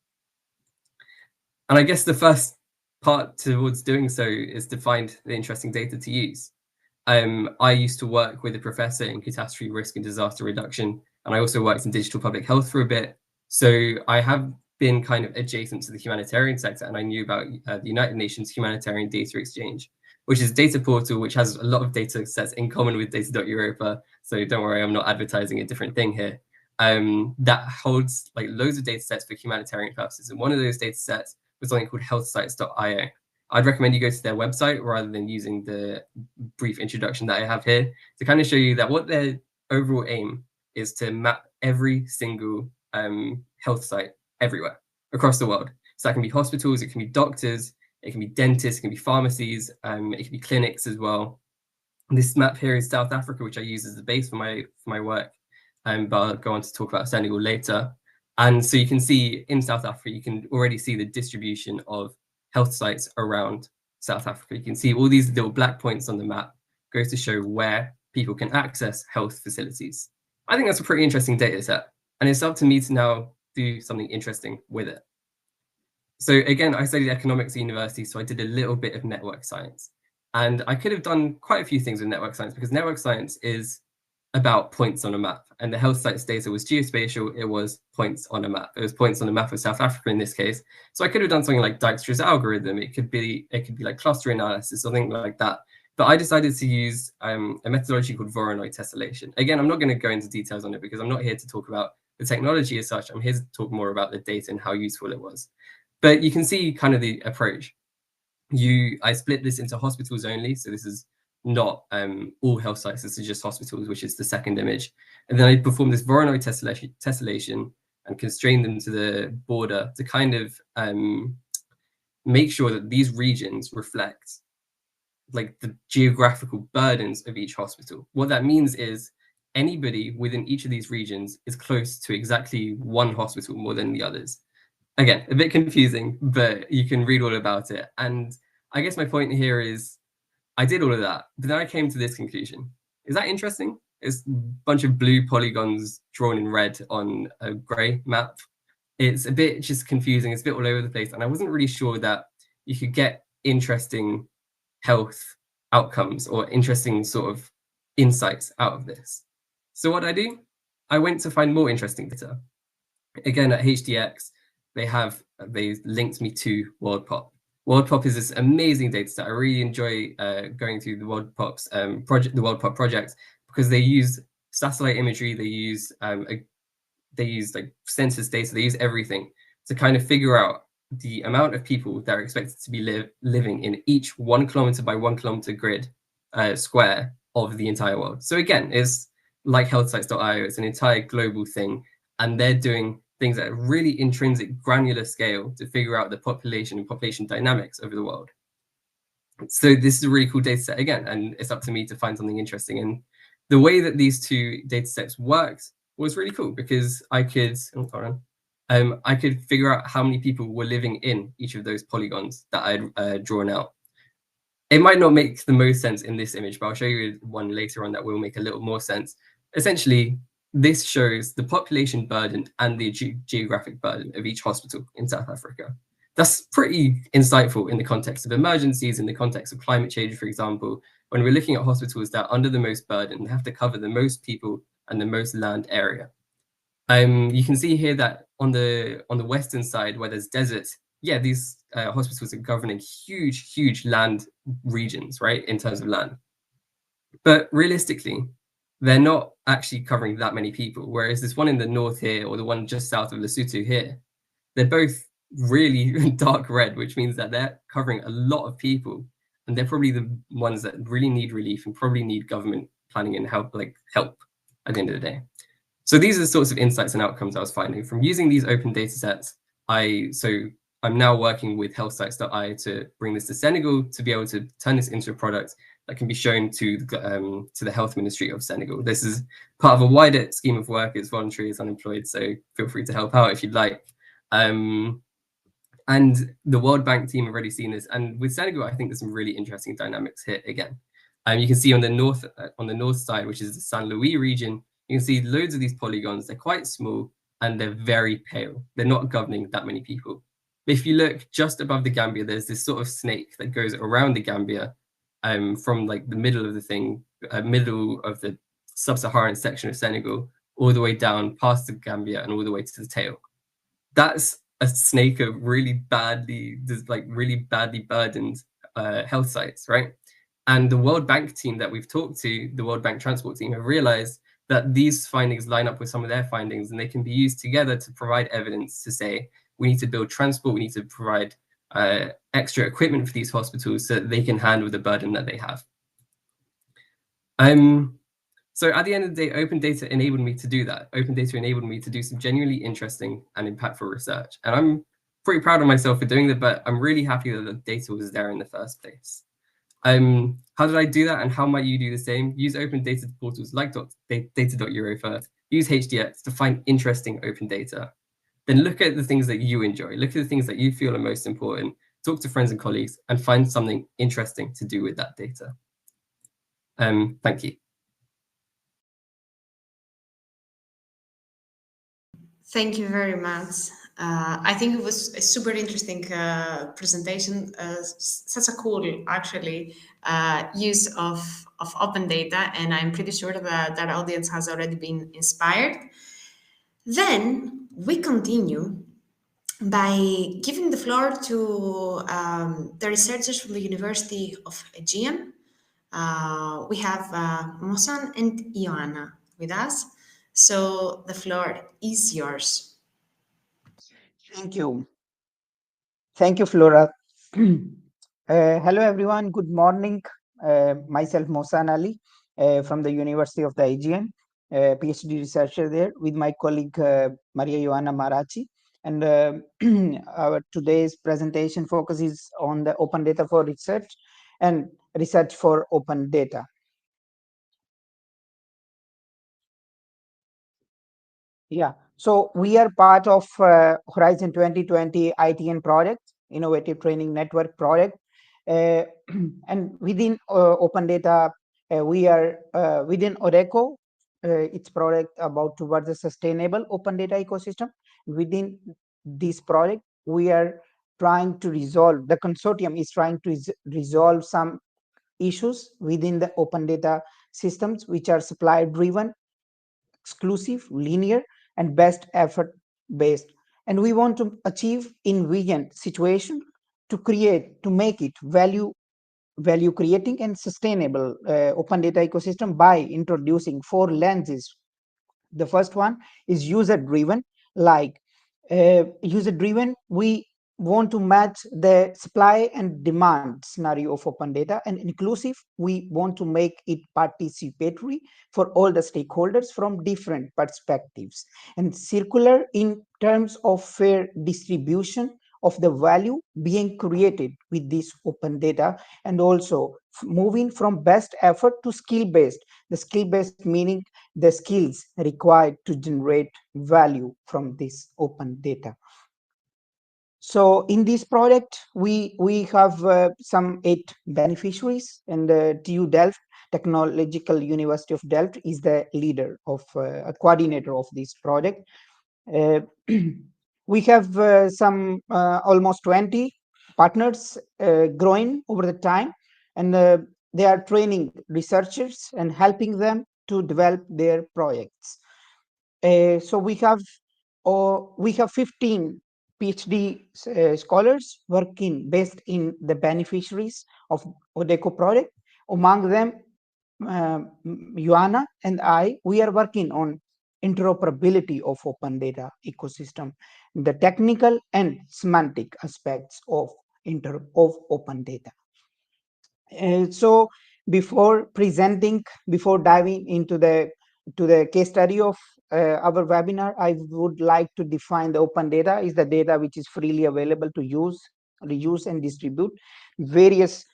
And I guess the first part towards doing so is to find the interesting data to use. I used to work with a professor in catastrophe risk and disaster reduction, and I also worked in digital public health for a bit. So I have been kind of adjacent to the humanitarian sector, and I knew about the United Nations Humanitarian Data Exchange, which is a data portal which has a lot of data sets in common with data.europa. So don't worry, I'm not advertising a different thing here. That holds like loads of data sets for humanitarian purposes. And one of those data sets was something called healthsites.io. I'd recommend you go to their website rather than using the brief introduction that I have here to kind of show you that what their overall aim is to map every single health site everywhere across the world. So that can be hospitals, it can be doctors, it can be dentists, it can be pharmacies, it can be clinics as well. And this map here is South Africa, which I use as the base for my work, but I'll go on to talk about Senegal later. And so you can see in South Africa, you can already see the distribution of health sites around South Africa. You can see all these little black points on the map goes to show where people can access health facilities. I think that's a pretty interesting data set, and it's up to me to now do something interesting with it. So again, I studied economics at university, so I did a little bit of network science. And I could have done quite a few things with network science because network science is about points on a map, and the health sites data was geospatial. It was points on a map. It was points on a map of South Africa in this case. So I could have done something like Dijkstra's algorithm. It could be like cluster analysis, something like that. But I decided to use a methodology called Voronoi tessellation. Again, I'm not going to go into details on it because I'm not here to talk about the technology as such. I'm here to talk more about the data and how useful it was. But you can see kind of the approach. I split this into hospitals only. So this is not all health sites. This is just hospitals, which is the second image. And then I performed this Voronoi tessellation and constrained them to the border to kind of make sure that these regions reflect like the geographical burdens of each hospital. What that means is anybody within each of these regions is close to exactly one hospital more than the others. Again, a bit confusing, but you can read all about it. And I guess my point here is I did all of that, but then I came to this conclusion. Is that interesting? It's a bunch of blue polygons drawn in red on a gray map. It's a bit just confusing. It's a bit all over the place. And I wasn't really sure that you could get interesting health outcomes or interesting sort of insights out of this. So what did I do? I went to find more interesting data. Again, at HDX, they linked me to WorldPop. WorldPop is this amazing data set. I really enjoy going through the WorldPop project because they use satellite imagery, they use like census data, they use everything to kind of figure out the amount of people that are expected to be living in each 1 kilometer by 1 kilometer grid square of the entire world. So again, it's like healthsites.io, it's an entire global thing, and they're doing things at a really intrinsic granular scale to figure out the population and population dynamics over the world. So this is a really cool data set again, and it's up to me to find something interesting. And the way that these two data sets worked was really cool because I could figure out how many people were living in each of those polygons that I'd drawn out. It might not make the most sense in this image, but I'll show you one later on that will make a little more sense. Essentially, this shows the population burden and the geographic burden of each hospital in South Africa. That's pretty insightful in the context of emergencies, in the context of climate change, for example. When we're looking at hospitals that are under the most burden, they have to cover the most people and the most land area. You can see here that on the western side where there's desert, yeah, these hospitals are governing huge land regions, right, in terms of land. But realistically, they're not actually covering that many people. Whereas this one in the north here, or the one just south of Lesotho here, they're both really dark red, which means that they're covering a lot of people. And they're probably the ones that really need relief and probably need government planning and help at the end of the day. So these are the sorts of insights and outcomes I was finding from using these open data sets. I'm now working with healthsites.io to bring this to Senegal to be able to turn this into a product that can be shown to the Health Ministry of Senegal. This is part of a wider scheme of work. It's voluntary, it's unemployed, so feel free to help out if you'd like. And the World Bank team have already seen this. And with Senegal, I think there's some really interesting dynamics here again. You can see on the north side, which is the Saint Louis region, you can see loads of these polygons. They're quite small and they're very pale. They're not governing that many people. But if you look just above the Gambia, there's this sort of snake that goes around the Gambia from like the middle of the sub-Saharan section of Senegal, all the way down past the Gambia and all the way to the tail. That's a snake of really badly burdened health sites, right? And the World Bank team that we've talked to, the World Bank transport team, have realized that these findings line up with some of their findings, and they can be used together to provide evidence to say, we need to build transport, we need to provide extra equipment for these hospitals so that they can handle the burden that they have. So at the end of the day, open data enabled me to do that. Open data enabled me to do some genuinely interesting and impactful research. And I'm pretty proud of myself for doing that, but I'm really happy that the data was there in the first place. How did I do that, and how might you do the same? Use open data portals like data.europa, use HDX to find interesting open data. Then look at the things that you enjoy, look at the things that you feel are most important, talk to friends and colleagues, and find something interesting to do with that data. Thank you. Thank you very much, I think it was a super interesting presentation, such a cool, actually, use of open data, and I'm pretty sure that that audience has already been inspired. Then we continue by giving the floor to the researchers from the University of Aegean. We have Mosan and Ioana with us. So the floor is yours. Thank you. Thank you, Flora. Hello, everyone. Good morning. Myself, Mosan Ali, from the University of the Aegean, PhD researcher there, with my colleague Maria Ioana Marachi. And our today's presentation focuses on the open data for research and research for open data. Yeah, so we are part of Horizon 2020 ITN project, Innovative Training Network project. And within open data, we are within Oreco, its product about towards a sustainable open data ecosystem. Within this project, we are trying to resolve, the consortium is trying to resolve some issues within the open data systems, which are supply driven, exclusive, linear, and best effort based. And we want to achieve envisioned situation to make it value creating and sustainable open data ecosystem by introducing 4 lenses. The first one is user driven. Like user driven, we want to match the supply and demand scenario of open data. And inclusive, we want to make it participatory for all the stakeholders from different perspectives. And circular, in terms of fair distribution of the value being created with this open data, and also moving from best effort to skill based. The skill based meaning the skills required to generate value from this open data. So in this project, we have some 8 beneficiaries, and TU Delft, Technological University of Delft, is the leader of a coordinator of this project. We have some almost 20 partners growing over the time, and they are training researchers and helping them to develop their projects. So we have 15 PhD scholars working based in the beneficiaries of Odeco project. Among them, Ioana and I, we are working on interoperability of open data ecosystem, the technical and semantic aspects of open data. So before diving into the case study of our webinar, I would like to define the open data is the data which is freely available to use, reuse, and distribute. Various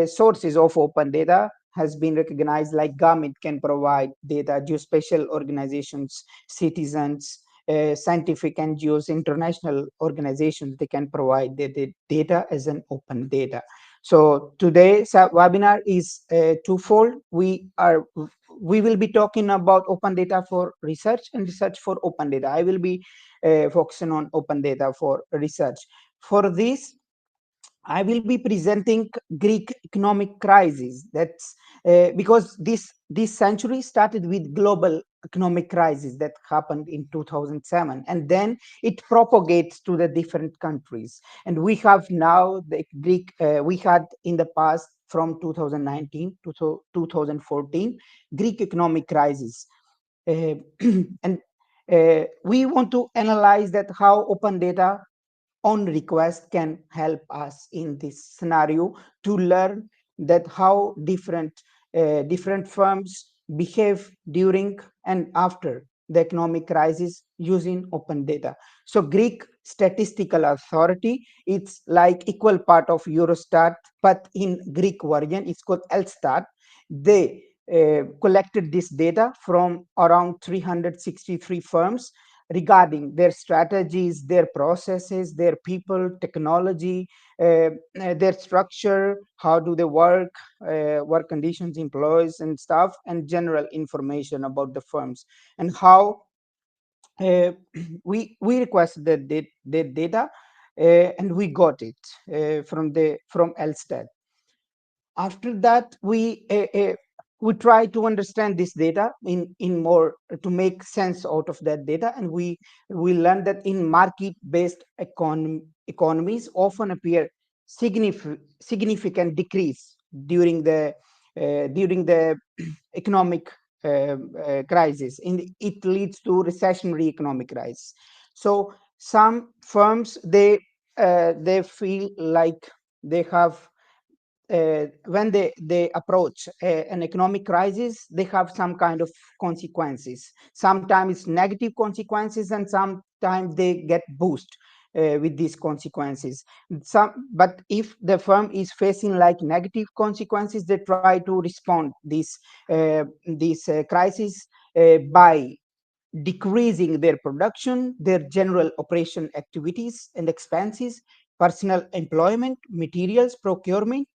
sources of open data has been recognized, like government can provide data, geospatial organizations, citizens, scientific NGOs, international organizations, they can provide the data as an open data. So today's webinar is twofold. We will be talking about open data for research and research for open data. I will be focusing on open data for research. For this, I will be presenting Greek economic crisis. That's because this century started with global economic crisis that happened in 2007, and then it propagates to the different countries. And we have now the Greek. We had in the past from 2019 to 2014 Greek economic crisis, and we want to analyze that how open data on request can help us in this scenario to learn that how different firms behave during and after the economic crisis using open data. So Greek Statistical Authority, it's like equal part of Eurostat, but in Greek version, it's called Elstat. They collected this data from around 363 firms regarding their strategies, their processes, their people, technology, their structure, how do they work conditions, employees and stuff, and general information about the firms, and how we requested the data, and we got it from Elstat. After that, we try to understand this data in more, to make sense out of that data, and we learned that in market-based economies often appear significant decrease during the economic crisis. It leads to recessionary economic crisis. So some firms, they feel like they have, when they approach an economic crisis, they have some kind of consequences. Sometimes it's negative consequences, and sometimes they get boost with these consequences. But if the firm is facing like negative consequences, they try to respond this crisis by decreasing their production, their general operation activities and expenses, personal employment, materials procurement.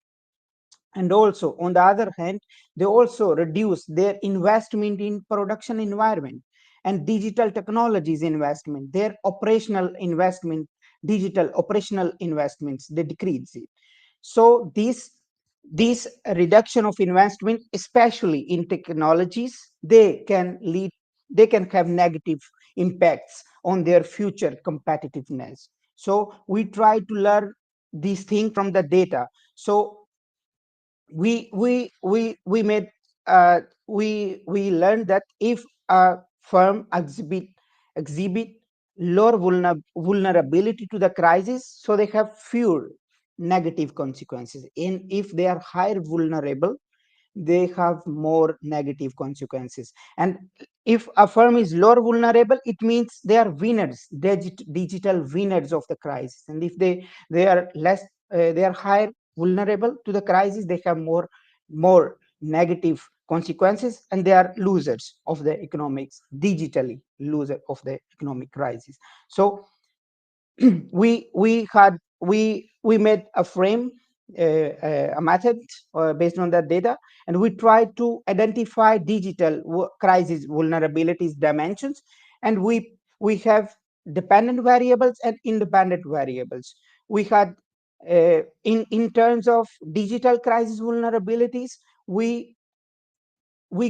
And also, on the other hand, they also reduce their investment in production environment and digital technologies investment, their operational investment, digital operational investments, they decrease it. So this reduction of investment, especially in technologies, they can have negative impacts on their future competitiveness. So we try to learn these things from the data. So we made we learned that if a firm exhibit lower vulnerability to the crisis, so they have fewer negative consequences. And if they are higher vulnerable, they have more negative consequences. And if a firm is lower vulnerable, it means they are winners, digital winners of the crisis. And if they are less, they are higher vulnerable to the crisis, they have more negative consequences, and they are losers of the economics, digitally loser of the economic crisis. So we made a frame, a method based on that data, and we tried to identify digital crisis vulnerabilities dimensions, and we have dependent variables and independent variables. We had in terms of digital crisis vulnerabilities, we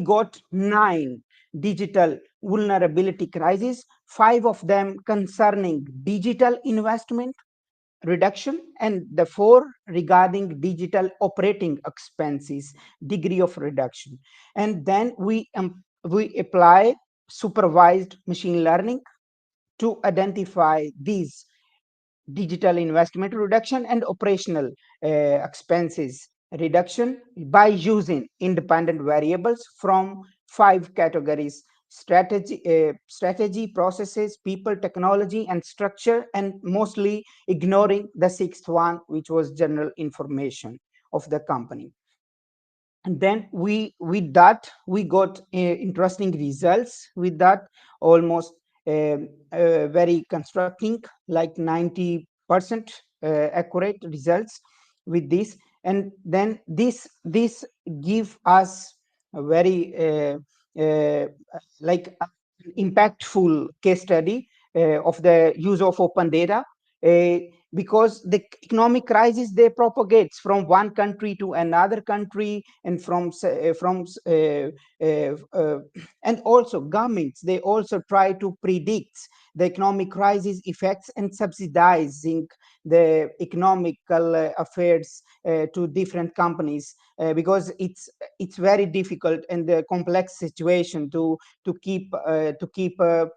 got 9 digital vulnerability crises, 5 of them concerning digital investment reduction, and the 4 regarding digital operating expenses degree of reduction. And then we apply supervised machine learning to identify these digital investment reduction and operational expenses reduction by using independent variables from 5 categories: strategy, processes, people, technology, and structure, and mostly ignoring the 6th one, which was general information of the company. And then with that we got interesting results with that, almost very constructing, like 90% accurate results with this. And then this give us a very like impactful case study of the use of open data, because the economic crisis, they propagates from one country to another country, and and also governments, they also try to predict the economic crisis effects and subsidizing the economical affairs to different companies, because it's very difficult and the complex situation to keep the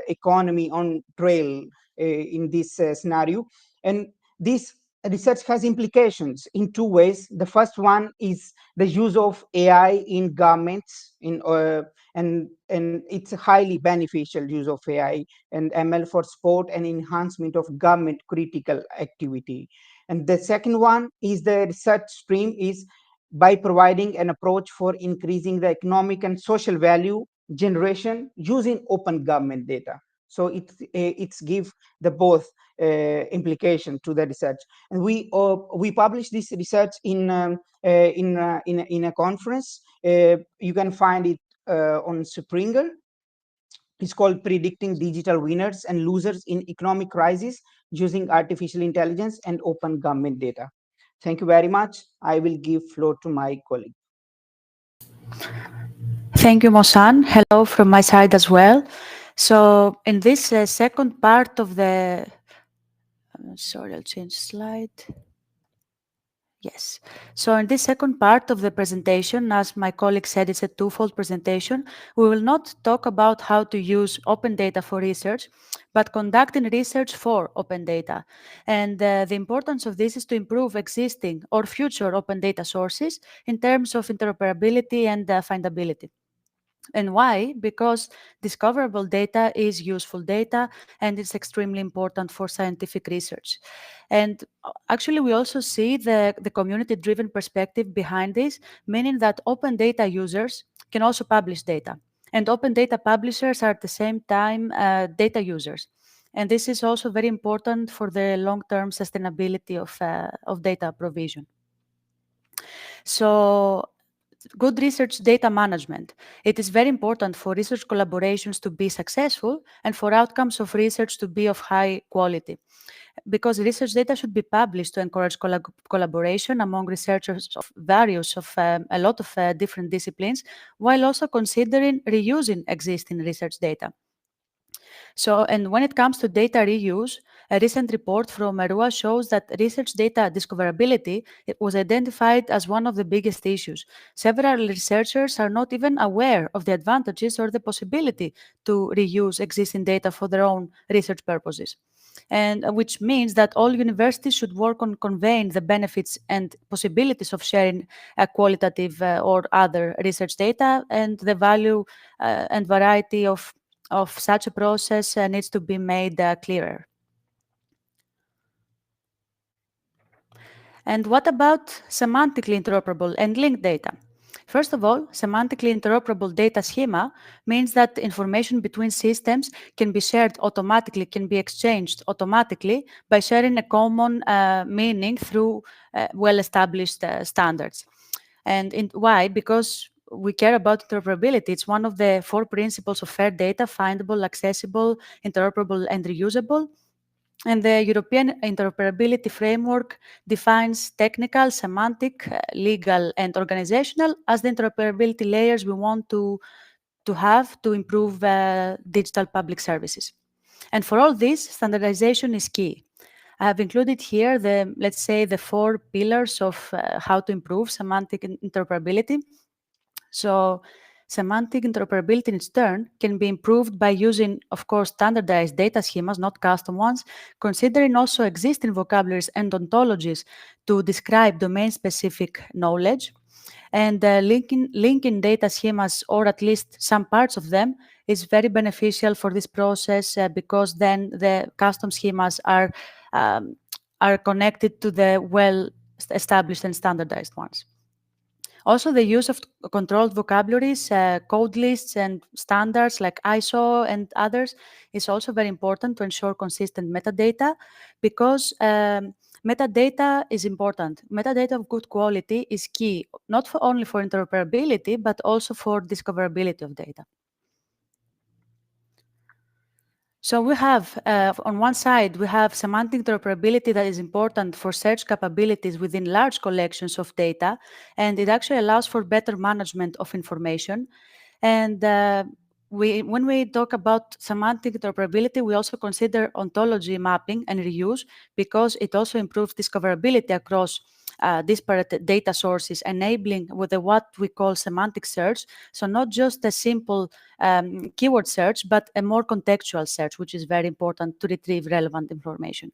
economy on trail in this scenario. And this research has implications in 2 ways. The first one is the use of AI in governments, and it's a highly beneficial use of AI and ML for support and enhancement of government critical activity. And the second one is the research stream is by providing an approach for increasing the economic and social value generation using open government data. So it's give the both implication to the research. And we published this research in a conference. You can find it on Springer. It's called Predicting Digital Winners and Losers in Economic Crisis Using Artificial Intelligence and Open Government Data. Thank you very much. I will give floor to my colleague. Thank you, Mohsen. Hello from my side as well. So in this second part of the, sorry, I'll change slide. Yes. So in this second part of the presentation, as my colleague said, it's a twofold presentation. We will not talk about how to use open data for research, but conducting research for open data. And the importance of this is to improve existing or future open data sources in terms of interoperability and findability. And why? Because discoverable data is useful data and it's extremely important for scientific research. And actually, we also see the community-driven perspective behind this, meaning that open data users can also publish data. And open data publishers are at the same time data users. And this is also very important for the long-term sustainability of data provision. So good research data management. It is very important for research collaborations to be successful and for outcomes of research to be of high quality. Because research data should be published to encourage collaboration among researchers of a lot of different disciplines, while also considering reusing existing research data. So, and when it comes to data reuse, a recent report from Merua shows that research data discoverability was identified as one of the biggest issues. Several researchers are not even aware of the advantages or the possibility to reuse existing data for their own research purposes. And which means that all universities should work on conveying the benefits and possibilities of sharing qualitative or other research data and the value and variety of such a process needs to be made clearer. And what about semantically interoperable and linked data? First of all, semantically interoperable data schema means that information between systems can be shared automatically, can be exchanged automatically by sharing a common meaning through well-established standards. And why? Because we care about interoperability. It's one of the 4 principles of fair data: findable, accessible, interoperable, and reusable. And the European Interoperability Framework defines technical, semantic, legal, and organizational as the interoperability layers we want to have to improve digital public services. And for all this, standardization is key. I have included here let's say, the 4 pillars of how to improve semantic interoperability. So semantic interoperability in its turn can be improved by using, of course, standardized data schemas, not custom ones, considering also existing vocabularies and ontologies to describe domain-specific knowledge. And linking data schemas, or at least some parts of them, is very beneficial for this process because then the custom schemas are connected to the well-established and standardized ones. Also, the use of controlled vocabularies, code lists, and standards like ISO and others is also very important to ensure consistent metadata, because metadata is important. Metadata of good quality is key, not only for interoperability, but also for discoverability of data. So we have, on one side, we have semantic interoperability that is important for search capabilities within large collections of data, and it actually allows for better management of information. And when we talk about semantic interoperability, we also consider ontology mapping and reuse, because it also improves discoverability across disparate data sources, enabling with what we call semantic search. So not just a simple keyword search, but a more contextual search, which is very important to retrieve relevant information.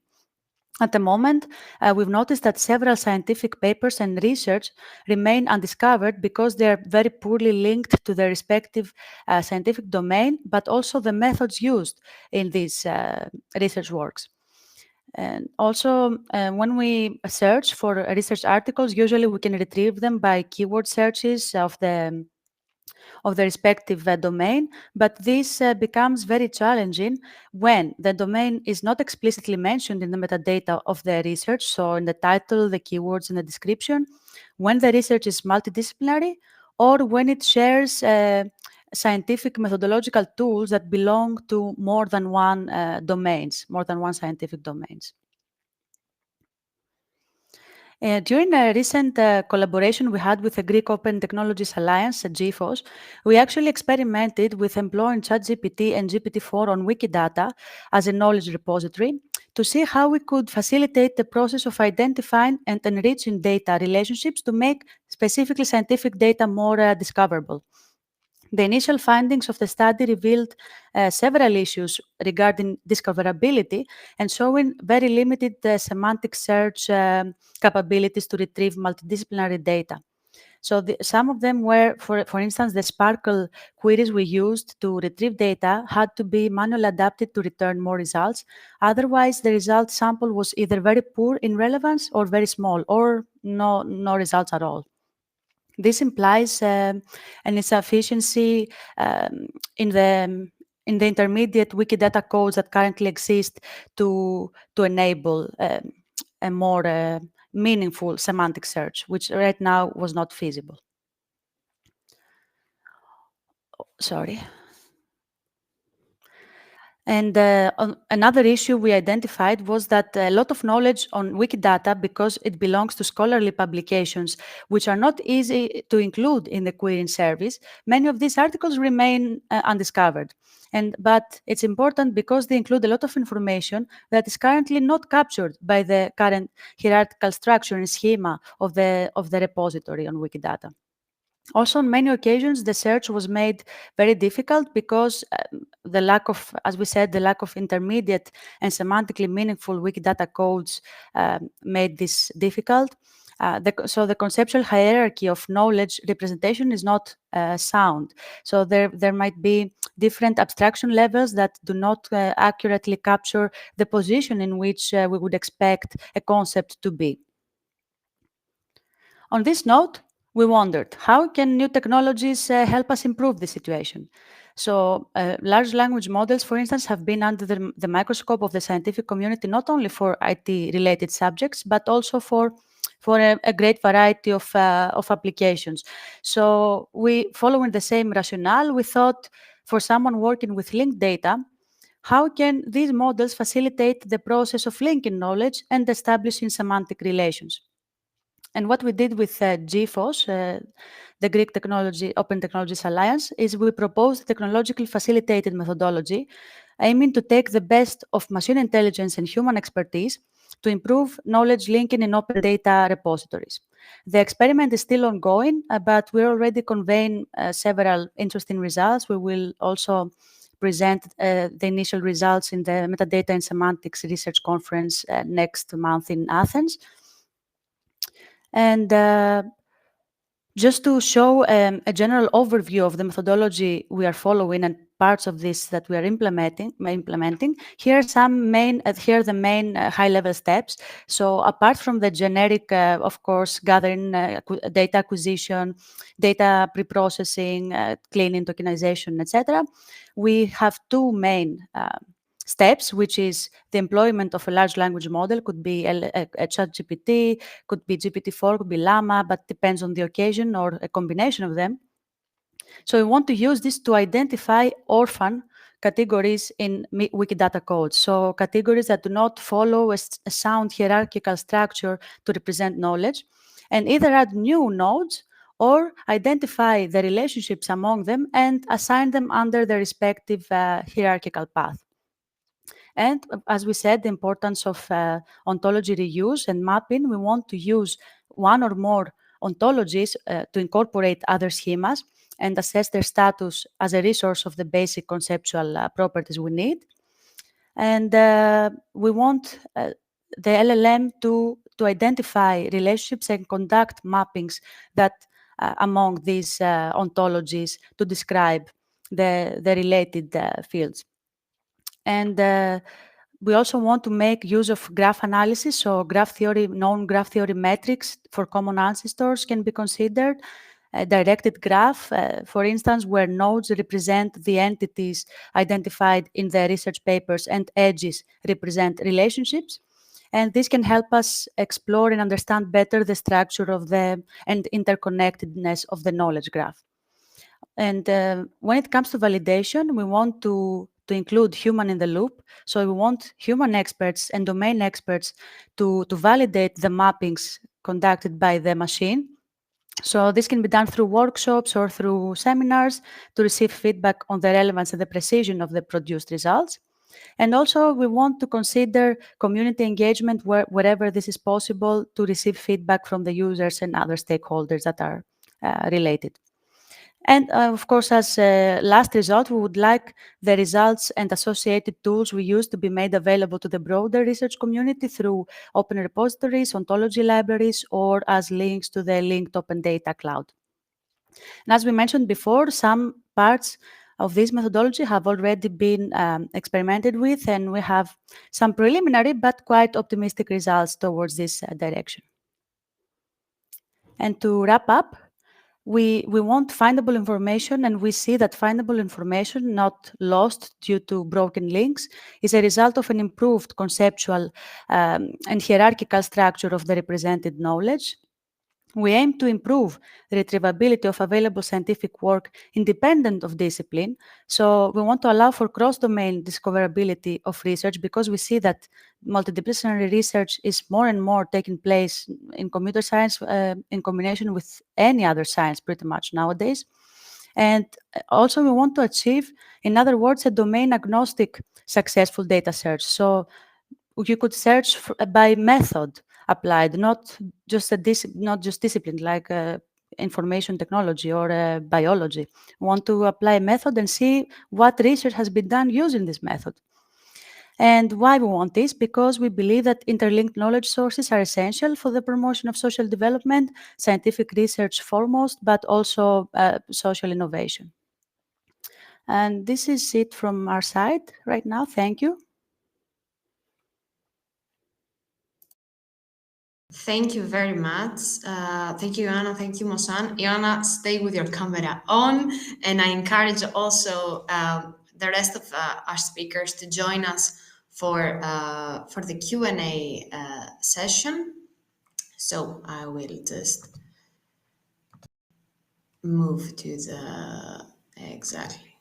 At the moment, we've noticed that several scientific papers and research remain undiscovered because they are very poorly linked to their respective scientific domain, but also the methods used in these research works. And also, when we search for research articles, usually we can retrieve them by keyword searches of the respective domain, but this becomes very challenging when the domain is not explicitly mentioned in the metadata of the research, so in the title, the keywords, and the description, when the research is multidisciplinary, or when it shares scientific methodological tools that belong to more than one scientific domains. During a recent collaboration we had with the Greek Open Technologies Alliance, GIFOS, we actually experimented with employing ChatGPT and GPT-4 on Wikidata as a knowledge repository to see how we could facilitate the process of identifying and enriching data relationships to make specifically scientific data more discoverable. The initial findings of the study revealed several issues regarding discoverability and showing very limited semantic search capabilities to retrieve multidisciplinary data. So some of them were, for instance, the Sparkle queries we used to retrieve data had to be manually adapted to return more results. Otherwise, the result sample was either very poor in relevance or very small, or no results at all. This implies an insufficiency in the intermediate Wikidata codes that currently exist to enable a more meaningful semantic search, which right now was not feasible. Sorry. And another issue we identified was that a lot of knowledge on Wikidata, because it belongs to scholarly publications, which are not easy to include in the querying service, many of these articles remain undiscovered. But it's important because they include a lot of information that is currently not captured by the current hierarchical structure and schema of the repository on Wikidata. Also, on many occasions, the search was made very difficult because the lack of, as we said, the lack of intermediate and semantically meaningful Wikidata codes made this difficult. So the conceptual hierarchy of knowledge representation is not sound. So there might be different abstraction levels that do not accurately capture the position in which we would expect a concept to be. On this note, we wondered, how can new technologies help us improve the situation? So large language models, for instance, have been under the microscope of the scientific community, not only for IT-related subjects, but also for a great variety of applications. So following the same rationale, we thought for someone working with linked data, how can these models facilitate the process of linking knowledge and establishing semantic relations? And what we did with GIFOS, the Greek Open Technologies Alliance, is we proposed a technologically facilitated methodology aiming to take the best of machine intelligence and human expertise to improve knowledge linking in open data repositories. The experiment is still ongoing, but we're already conveying several interesting results. We will also present the initial results in the Metadata and Semantics Research Conference next month in Athens. And just to show a general overview of the methodology we are following and parts of this that we are implementing, here are the main high-level steps. So apart from the generic, of course, gathering data acquisition, data pre-processing, cleaning, tokenization, etc., we have two main steps, which is the employment of a large language model, could be a ChatGPT, could be GPT-4, could be Llama, but depends on the occasion or a combination of them. So we want to use this to identify orphan categories in Wikidata codes. So categories that do not follow a sound hierarchical structure to represent knowledge, and either add new nodes or identify the relationships among them and assign them under the respective hierarchical path. And as we said, the importance of ontology reuse and mapping, we want to use one or more ontologies to incorporate other schemas and assess their status as a resource of the basic conceptual properties we need. And we want the LLM to identify relationships and conduct mappings that among these ontologies to describe the related fields. And we also want to make use of graph analysis. So known graph theory metrics for common ancestors can be considered. A directed graph, for instance, where nodes represent the entities identified in the research papers and edges represent relationships. And this can help us explore and understand better the structure of and interconnectedness of the knowledge graph. And when it comes to validation, we want to include human in the loop. So we want human experts and domain experts to validate the mappings conducted by the machine. So this can be done through workshops or through seminars to receive feedback on the relevance and the precision of the produced results. And also, we want to consider community engagement wherever this is possible to receive feedback from the users and other stakeholders that are related. And of course, as a last result, we would like the results and associated tools we use to be made available to the broader research community through open repositories, ontology libraries, or as links to the linked open data cloud. And as we mentioned before, some parts of this methodology have already been experimented with, and we have some preliminary but quite optimistic results towards this direction. And to wrap up, we want findable information, and we see that findable information not lost due to broken links is a result of an improved conceptual and hierarchical structure of the represented knowledge. We aim to improve the retrievability of available scientific work independent of discipline. So we want to allow for cross-domain discoverability of research because we see that multidisciplinary research is more and more taking place in computer science in combination with any other science pretty much nowadays. And also we want to achieve, in other words, a domain-agnostic successful data search. So you could search by method applied, not just discipline like information technology or biology. We want to apply a method and see what research has been done using this method. And why we want this? Because we believe that interlinked knowledge sources are essential for the promotion of social development, scientific research foremost, but also social innovation. And this is it from our side right now. Thank you. Thank you very much. Thank you, Ioana. Thank you, Mosan. Ioana, stay with your camera on. And I encourage also the rest of our speakers to join us for the Q&A session. So I will just move to the, exactly.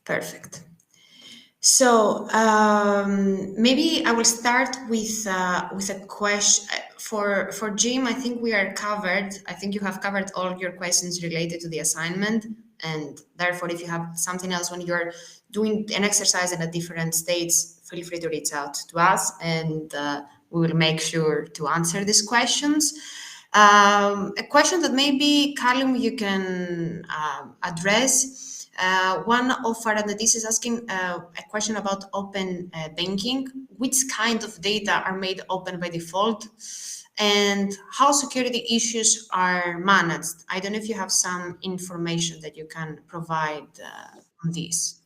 Perfect. So maybe I will start with a question for Jim. I think we are covered. I think you have covered all your questions related to the assignment, and therefore, if you have something else when you're doing an exercise in a different states, feel free to reach out to us, and we will make sure to answer these questions. A question that maybe Callum you can address. One of our attendees is asking a question about open banking. Which kind of data are made open by default, and how security issues are managed? I don't know if you have some information that you can provide on this.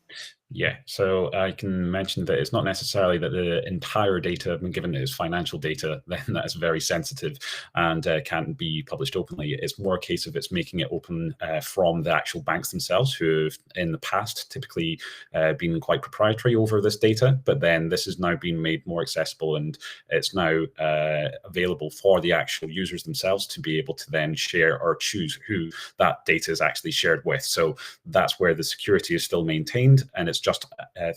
Yeah, so I can mention that it's not necessarily that the entire data, when given it is financial data, then that is very sensitive and can't be published openly. It's more a case of it's making it open from the actual banks themselves, who have in the past typically been quite proprietary over this data, but then this is now being made more accessible, and it's now available for the actual users themselves to be able to then share or choose who that data is actually shared with. So that's where the security is still maintained, and it's just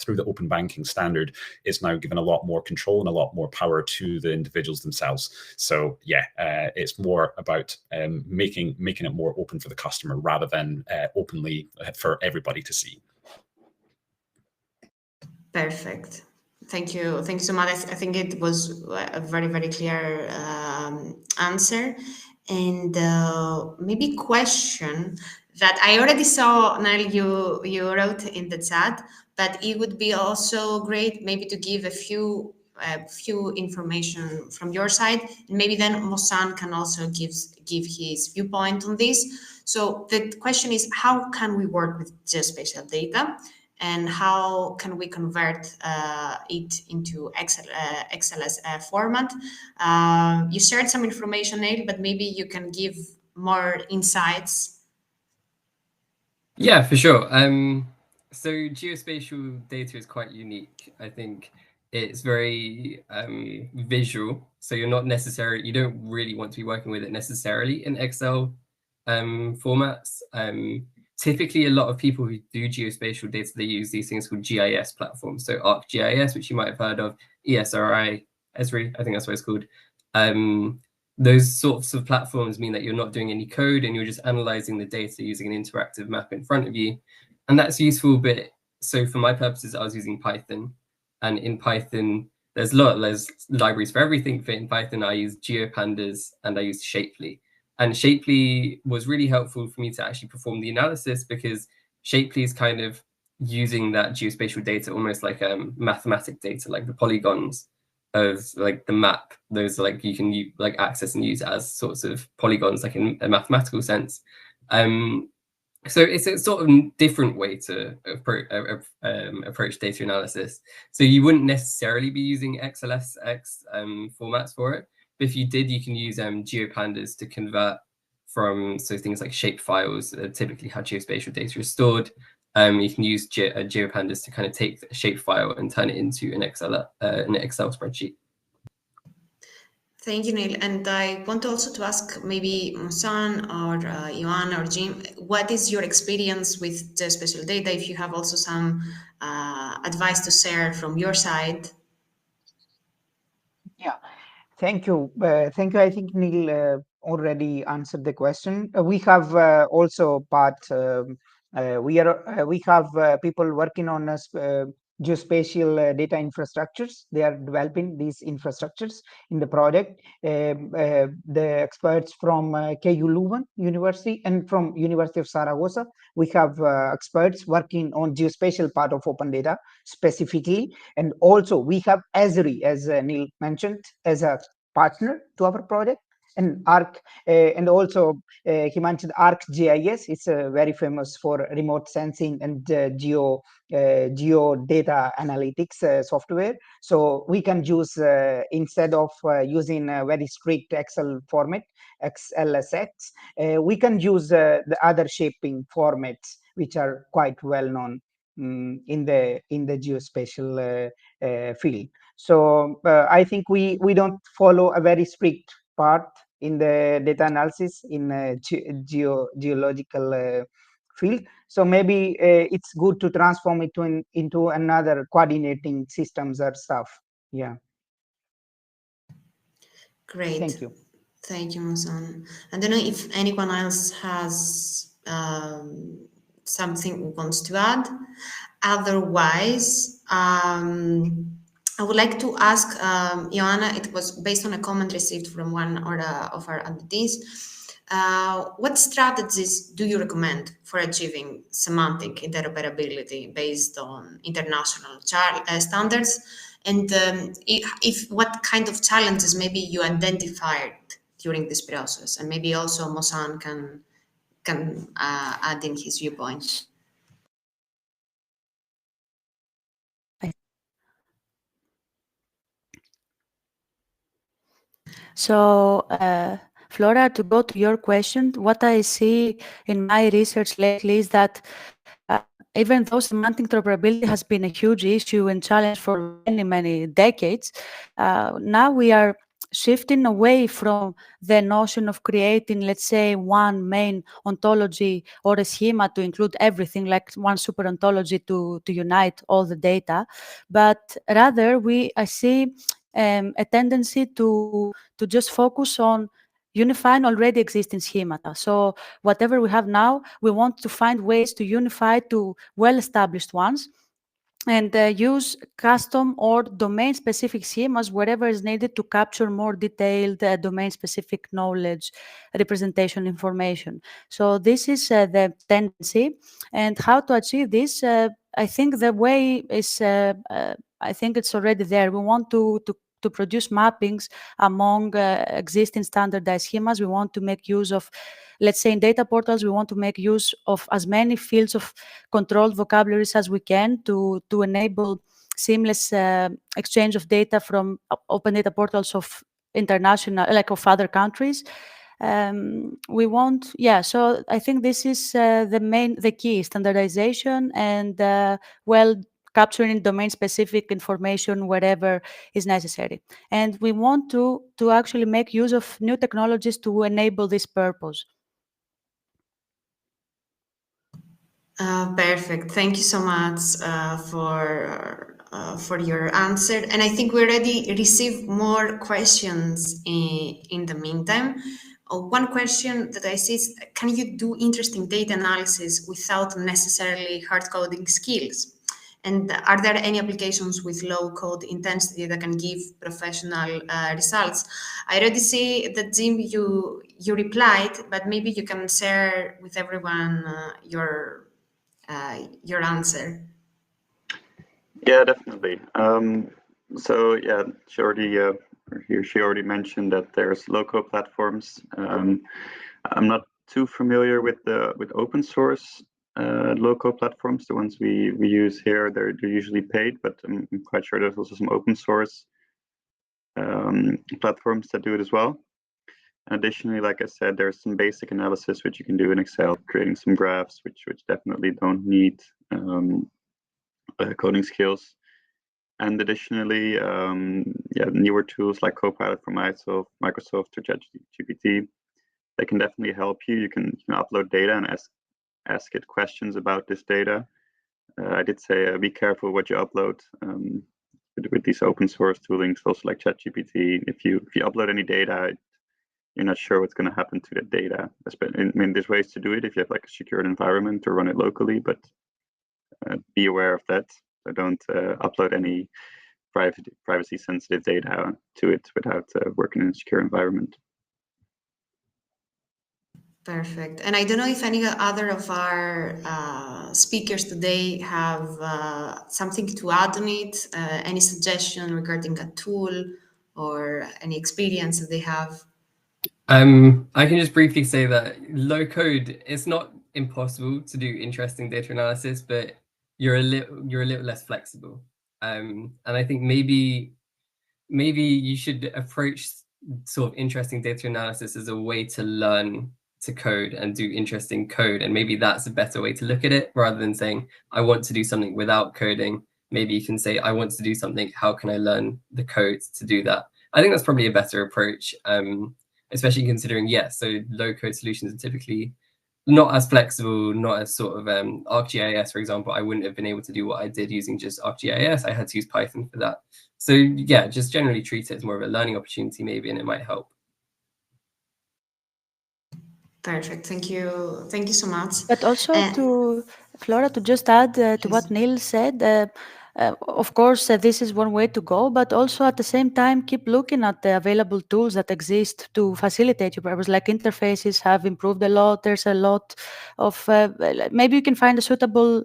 through the open banking standard, it's now given a lot more control and a lot more power to the individuals themselves. So yeah, it's more about making it more open for the customer rather than openly for everybody to see. Perfect. Thank you. Thank you so much. I think it was a very, very clear answer. And maybe question that I already saw, Niall, you wrote in the chat, but it would be also great maybe to give a few information from your side, and maybe then Mosan can also give his viewpoint on this. So the question is, how can we work with geospatial data, and how can we convert it into XLS format? You shared some information, Neil, but maybe you can give more insights. Yeah, for sure. So geospatial data is quite unique. I think it's very visual. So you don't really want to be working with it necessarily in Excel formats. typically a lot of people who do geospatial data, they use these things called GIS platforms. So ArcGIS, which you might have heard of, ESRI, Esri, I think that's what it's called. Those sorts of platforms mean that you're not doing any code and you're just analyzing the data using an interactive map in front of you. And that's useful, but so for my purposes, I was using Python. And in Python, there's libraries for everything. But in Python, I use GeoPandas and I use Shapely. And Shapely was really helpful for me to actually perform the analysis, because Shapely is kind of using that geospatial data almost like mathematic data, like the polygons of like the map. Those like you can like access and use as sorts of polygons, like in a mathematical sense. So it's a sort of different way to approach data analysis. So you wouldn't necessarily be using XLSX formats for it. But if you did, you can use GeoPandas to convert from, so things like shape files, typically how geospatial data is stored. You can use GeoPandas to kind of take a shape file and turn it into an Excel spreadsheet. Thank you, Neil. And I want also to ask maybe Musan or Joanna or Jim, what is your experience with geospatial data? If you have also some advice to share from your side. Yeah, thank you. Thank you. I think Neil already answered the question. We have also part. We have people working on geospatial data infrastructures. They are developing these infrastructures in the project. The experts from KU Leuven University and from University of Saragossa. We have experts working on geospatial part of open data specifically, and also we have Esri, as Neil mentioned, as a partner to our project, and Arc, and also he mentioned ArcGIS. It's very famous for remote sensing and geo data analytics software. So we can use, instead of using a very strict Excel format, XLSX, we can use the other shaping formats which are quite well known in the geospatial field. So I think we don't follow a very strict part in the data analysis in geological field. So maybe it's good to transform it into another coordinating systems or stuff. Yeah. Great. Thank you. Thank you, Musan. I don't know if anyone else has something wants to add. Otherwise, I would like to ask Joanna, it was based on a comment received from one of our attendees. What strategies do you recommend for achieving semantic interoperability based on international standards? And if what kind of challenges maybe you identified during this process? And maybe also Mosan can add in his viewpoint. So, Flora, to go to your question, what I see in my research lately is that even though semantic interoperability has been a huge issue and challenge for many, many decades, now we are shifting away from the notion of creating, let's say, one main ontology or a schema to include everything, like one super ontology to unite all the data. But rather, I see a tendency to just focus on unifying already existing schemata. So whatever we have now, we want to find ways to unify to well-established ones and use custom or domain-specific schemas wherever is needed to capture more detailed domain-specific knowledge, representation information. So this is the tendency. And how to achieve this, I think the way is, I think it's already there. We want to produce mappings among existing standardized schemas. We want to make use of, let's say in data portals, we want to make use of as many fields of controlled vocabularies as we can to enable seamless exchange of data from open data portals of international, like of other countries. We want, so I think this is the key, standardization and capturing domain-specific information wherever is necessary. And we want to actually make use of new technologies to enable this purpose. Perfect. Thank you so much for your answer. And I think we already received more questions in the meantime. One question that I see is, can you do interesting data analysis without necessarily hard coding skills? And are there any applications with low code intensity that can give professional results? I already see that, Jim, you replied, but maybe you can share with everyone your answer. Yeah, definitely. So yeah, she already mentioned that there's low-code platforms. I'm not too familiar with open source low-code platforms. The ones we use here, they're usually paid, but I'm quite sure there's also some open source platforms that do it as well. Additionally, like I said, there's some basic analysis which you can do in Excel, creating some graphs, which definitely don't need coding skills. And additionally, newer tools like Copilot from Microsoft or ChatGPT, they can definitely help you. You can upload data and ask it questions about this data. I did say be careful what you upload with these open source toolings, also like ChatGPT. If you upload any data, you're not sure what's going to happen to that data. I mean, there's ways to do it if you have like a secured environment or run it locally, but be aware of that. So don't upload any privacy sensitive data to it without working in a secure environment. Perfect. And I don't know if any other of our speakers today have something to add on it, any suggestion regarding a tool or any experience that they have. I can just briefly say that low code, it's not impossible to do interesting data analysis, but you're a little less flexible. And I think maybe you should approach sort of interesting data analysis as a way to learn to code and do interesting code. And maybe that's a better way to look at it, rather than saying, I want to do something without coding. Maybe you can say, I want to do something, how can I learn the code to do that? I think that's probably a better approach, especially considering, so low code solutions are typically not as flexible, not as sort of ArcGIS, for example. I wouldn't have been able to do what I did using just ArcGIS. I had to use Python for that. So yeah, just generally treat it as more of a learning opportunity maybe, and it might help. Perfect. Thank you. Thank you so much. But also to Flora, to just add to what Neil said, of course, this is one way to go, but also at the same time, keep looking at the available tools that exist to facilitate your purpose. Like interfaces have improved a lot. There's a lot of, maybe you can find a suitable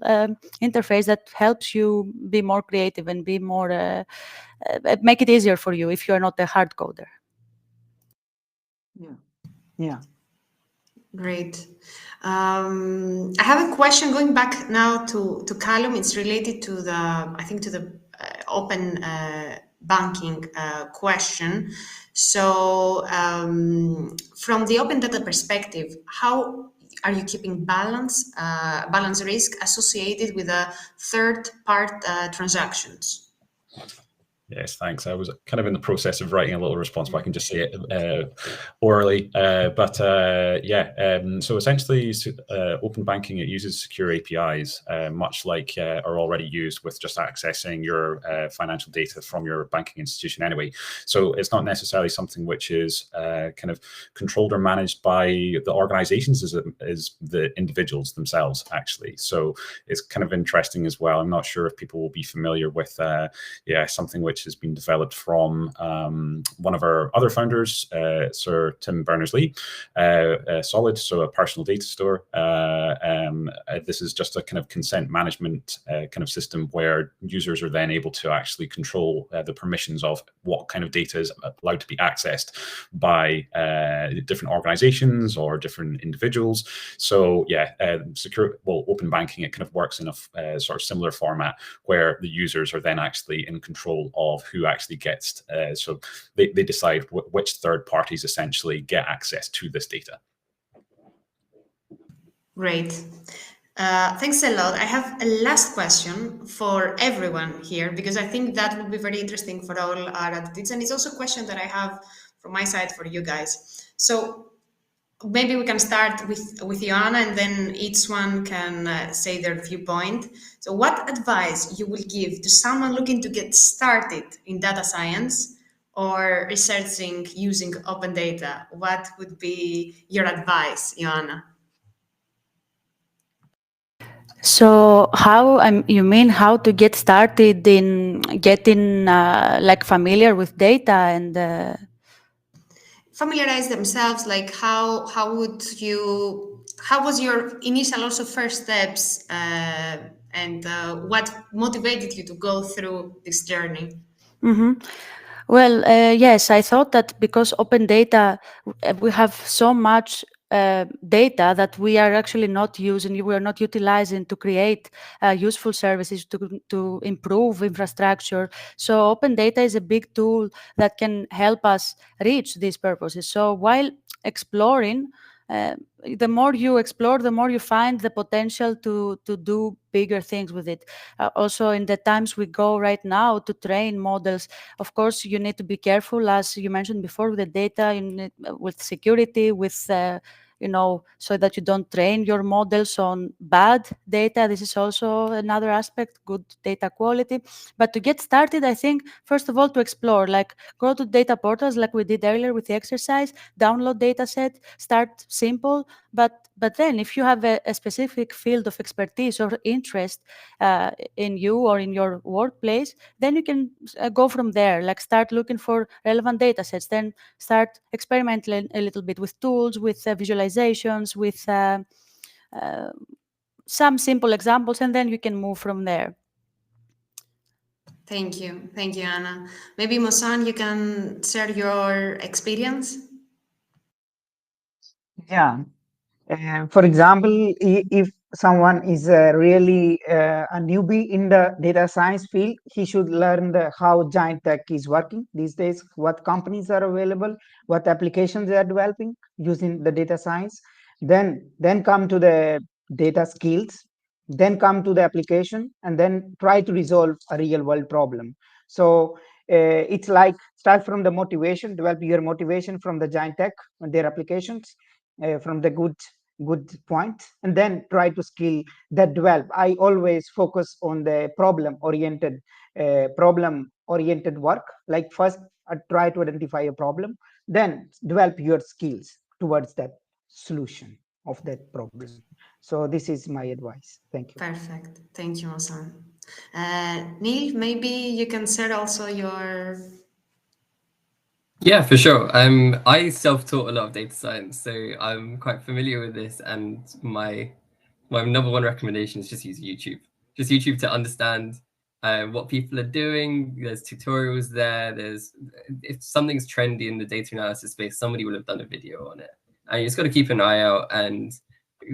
interface that helps you be more creative and be more, make it easier for you if you're not a hard coder. Yeah. Great. I have a question going back now to Callum. It's related to the open banking question. So from the open data perspective, how are you keeping balance risk associated with the third-part transactions? Yes, thanks. I was kind of in the process of writing a little response, but I can just say it orally. So essentially, open banking, it uses secure APIs, much like are already used with just accessing your financial data from your banking institution anyway. So it's not necessarily something which is kind of controlled or managed by the organizations as the individuals themselves, actually. So it's kind of interesting as well. I'm not sure if people will be familiar with something which has been developed from one of our other founders, Sir Tim Berners-Lee, Solid, so a personal data store. This is just a kind of consent management kind of system where users are then able to actually control the permissions of what kind of data is allowed to be accessed by different organizations or different individuals. So open banking, it kind of works in a sort of similar format where the users are then actually in control of who actually gets, so they decide which third parties essentially get access to this data. Great. Thanks a lot. I have a last question for everyone here, because I think that will be very interesting for all our attendees. And it's also a question that I have from my side for you guys. So maybe we can start with Joanna, and then each one can say their viewpoint. So what advice you will give to someone looking to get started in data science or researching using open data? What would be your advice, Joanna? So how you mean how to get started in getting like familiar with data and familiarize themselves, like how was your initial also first steps, and what motivated you to go through this journey? Well, yes, I thought that because open data, we have so much data that we are actually not using, we are not utilizing to create useful services, to improve infrastructure. So open data is a big tool that can help us reach these purposes. So while exploring, the more you explore, the more you find the potential to do bigger things with it. Also, in the times we go right now to train models, of course, you need to be careful, as you mentioned before, with the data, with security, with so that you don't train your models on bad data. This is also another aspect, good data quality. But to get started, I think, first of all, to explore, like go to data portals like we did earlier with the exercise, download data set, start simple. But then if you have a specific field of expertise or interest in you or in your workplace, then you can go from there, like start looking for relevant data sets, then start experimenting a little bit with tools, with visualizations, with some simple examples, and then you can move from there. Thank you, Anna. Maybe Mosan, you can share your experience. Yeah. For example, if someone is really a newbie in the data science field, he should learn how giant tech is working these days, what companies are available, what applications they are developing using the data science. Then come to the data skills, then come to the application, and then try to resolve a real world problem. So it's like start from the motivation, develop your motivation from the giant tech and their applications, from the good point, and then try to skill that develop. I always focus on the problem oriented work. Like first I try to identify a problem, then develop your skills towards that solution of that problem. So this is my advice. Thank you. Perfect. Thank you, Mosan. Neil, maybe you can share also your... Yeah, for sure. I self-taught a lot of data science, so I'm quite familiar with this. And my number one recommendation is just use YouTube. Just YouTube to understand what people are doing. There's tutorials there. If something's trendy in the data analysis space, somebody will have done a video on it. And you just got to keep an eye out and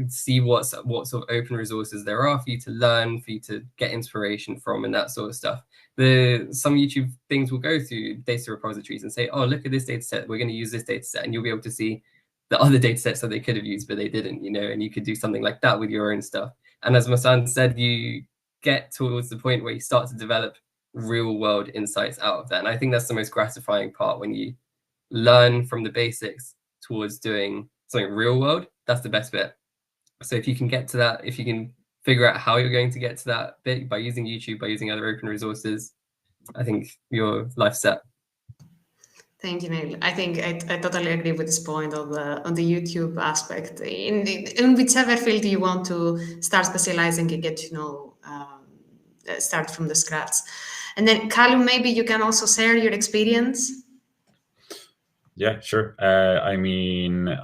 see what sort of open resources there are for you to learn, for you to get inspiration from, and that sort of stuff. Some YouTube things will go through data repositories and say, oh, look at this data set, we're going to use this data set, and you'll be able to see the other data sets that they could have used, but they didn't, and you could do something like that with your own stuff. And as Mosan said, you get towards the point where you start to develop real world insights out of that. And I think that's the most gratifying part, when you learn from the basics towards doing something real world. That's the best bit. So if you can get to that, if you can figure out how you're going to get to that bit by using YouTube, by using other open resources, I think your life's set. Thank you, Neil. I think I totally agree with this point on the YouTube aspect. In whichever field you want to start specializing and get start from the scratch. And then, Callum, maybe you can also share your experience. Yeah, sure. I mean,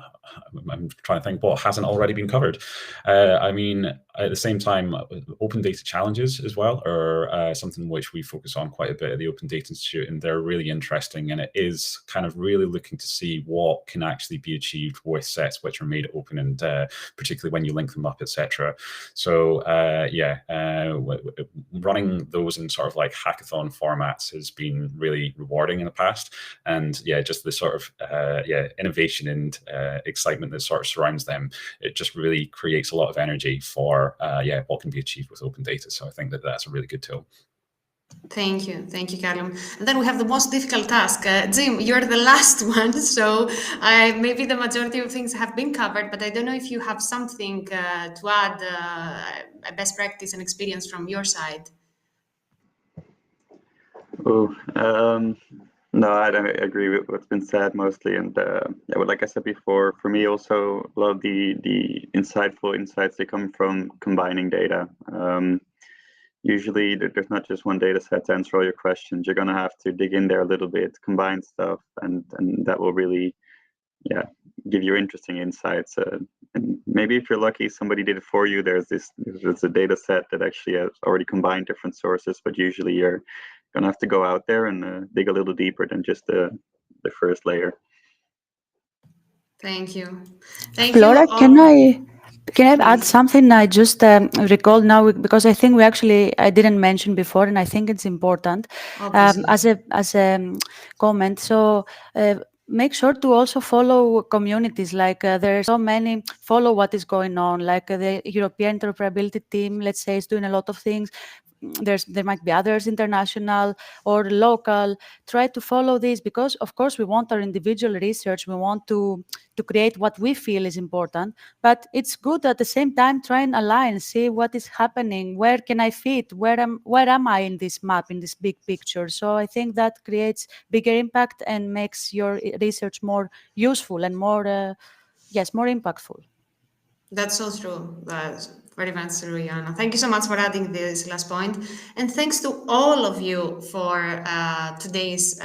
I'm trying to think what hasn't already been covered. I mean, at the same time, open data challenges as well are something which we focus on quite a bit at the Open Data Institute, and they're really interesting. And it is kind of really looking to see what can actually be achieved with sets which are made open, and particularly when you link them up, etc. So running those in sort of like hackathon formats has been really rewarding in the past. And yeah, just the sort of innovation and excitement that sort of surrounds them, it just really creates a lot of energy for what can be achieved with open data. So I think that that's a really good tool. Thank you, Callum. And then we have the most difficult task. Jim, you're the last one, so maybe the majority of things have been covered, but I don't know if you have something to add, a best practice and experience from your side. Oh, no, I don't agree with what's been said mostly. And yeah, but like I said before, for me also, a lot of the insightful insights, they come from combining data. Usually there's not just one data set to answer all your questions. You're going to have to dig in there a little bit, combine stuff, and that will really, yeah, give you interesting insights. And maybe if you're lucky, somebody did it for you. There's a data set that actually has already combined different sources, but usually you're going to have to go out there and dig a little deeper than just the first layer. Thank you. Flora, can I add something? I just recalled now, because I think I didn't mention before, and I think it's important as a comment. So make sure to also follow communities. Like there are so many, follow what is going on. Like the European interoperability team, let's say, is doing a lot of things. There might be others, international or local. Try to follow this, because of course we want our individual research. We want to create what we feel is important, but it's good at the same time try and align, see what is happening, where can I fit, where am I in this map, in this big picture. So I think that creates bigger impact and makes your research more useful and more more impactful. That's so true. That's very much true, Joanna. Thank you so much for adding this last point. And thanks to all of you for today's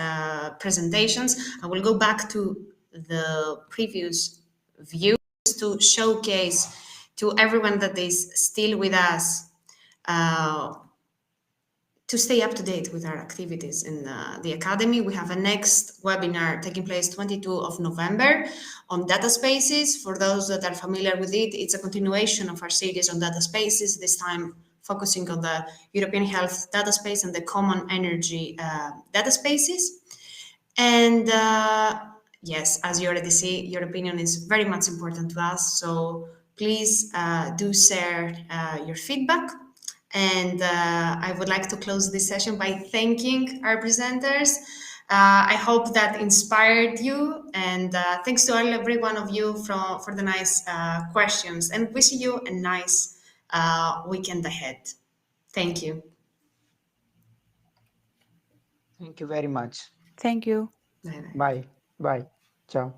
presentations. I will go back to the previous view to showcase to everyone that is still with us to stay up to date with our activities in the Academy. We have a next webinar taking place 22 of November on data spaces. For those that are familiar with it, it's a continuation of our series on data spaces, this time focusing on the European Health Data Space and the Common Energy Data Spaces. And yes, as you already see, your opinion is very much important to us. So please do share your feedback. And I would like to close this session by thanking our presenters. I hope that inspired you, and thanks to every one of you for the nice questions, and wishing you a nice weekend ahead. Thank you. Thank you very much. Thank you. Bye-bye. Bye. Bye. Ciao.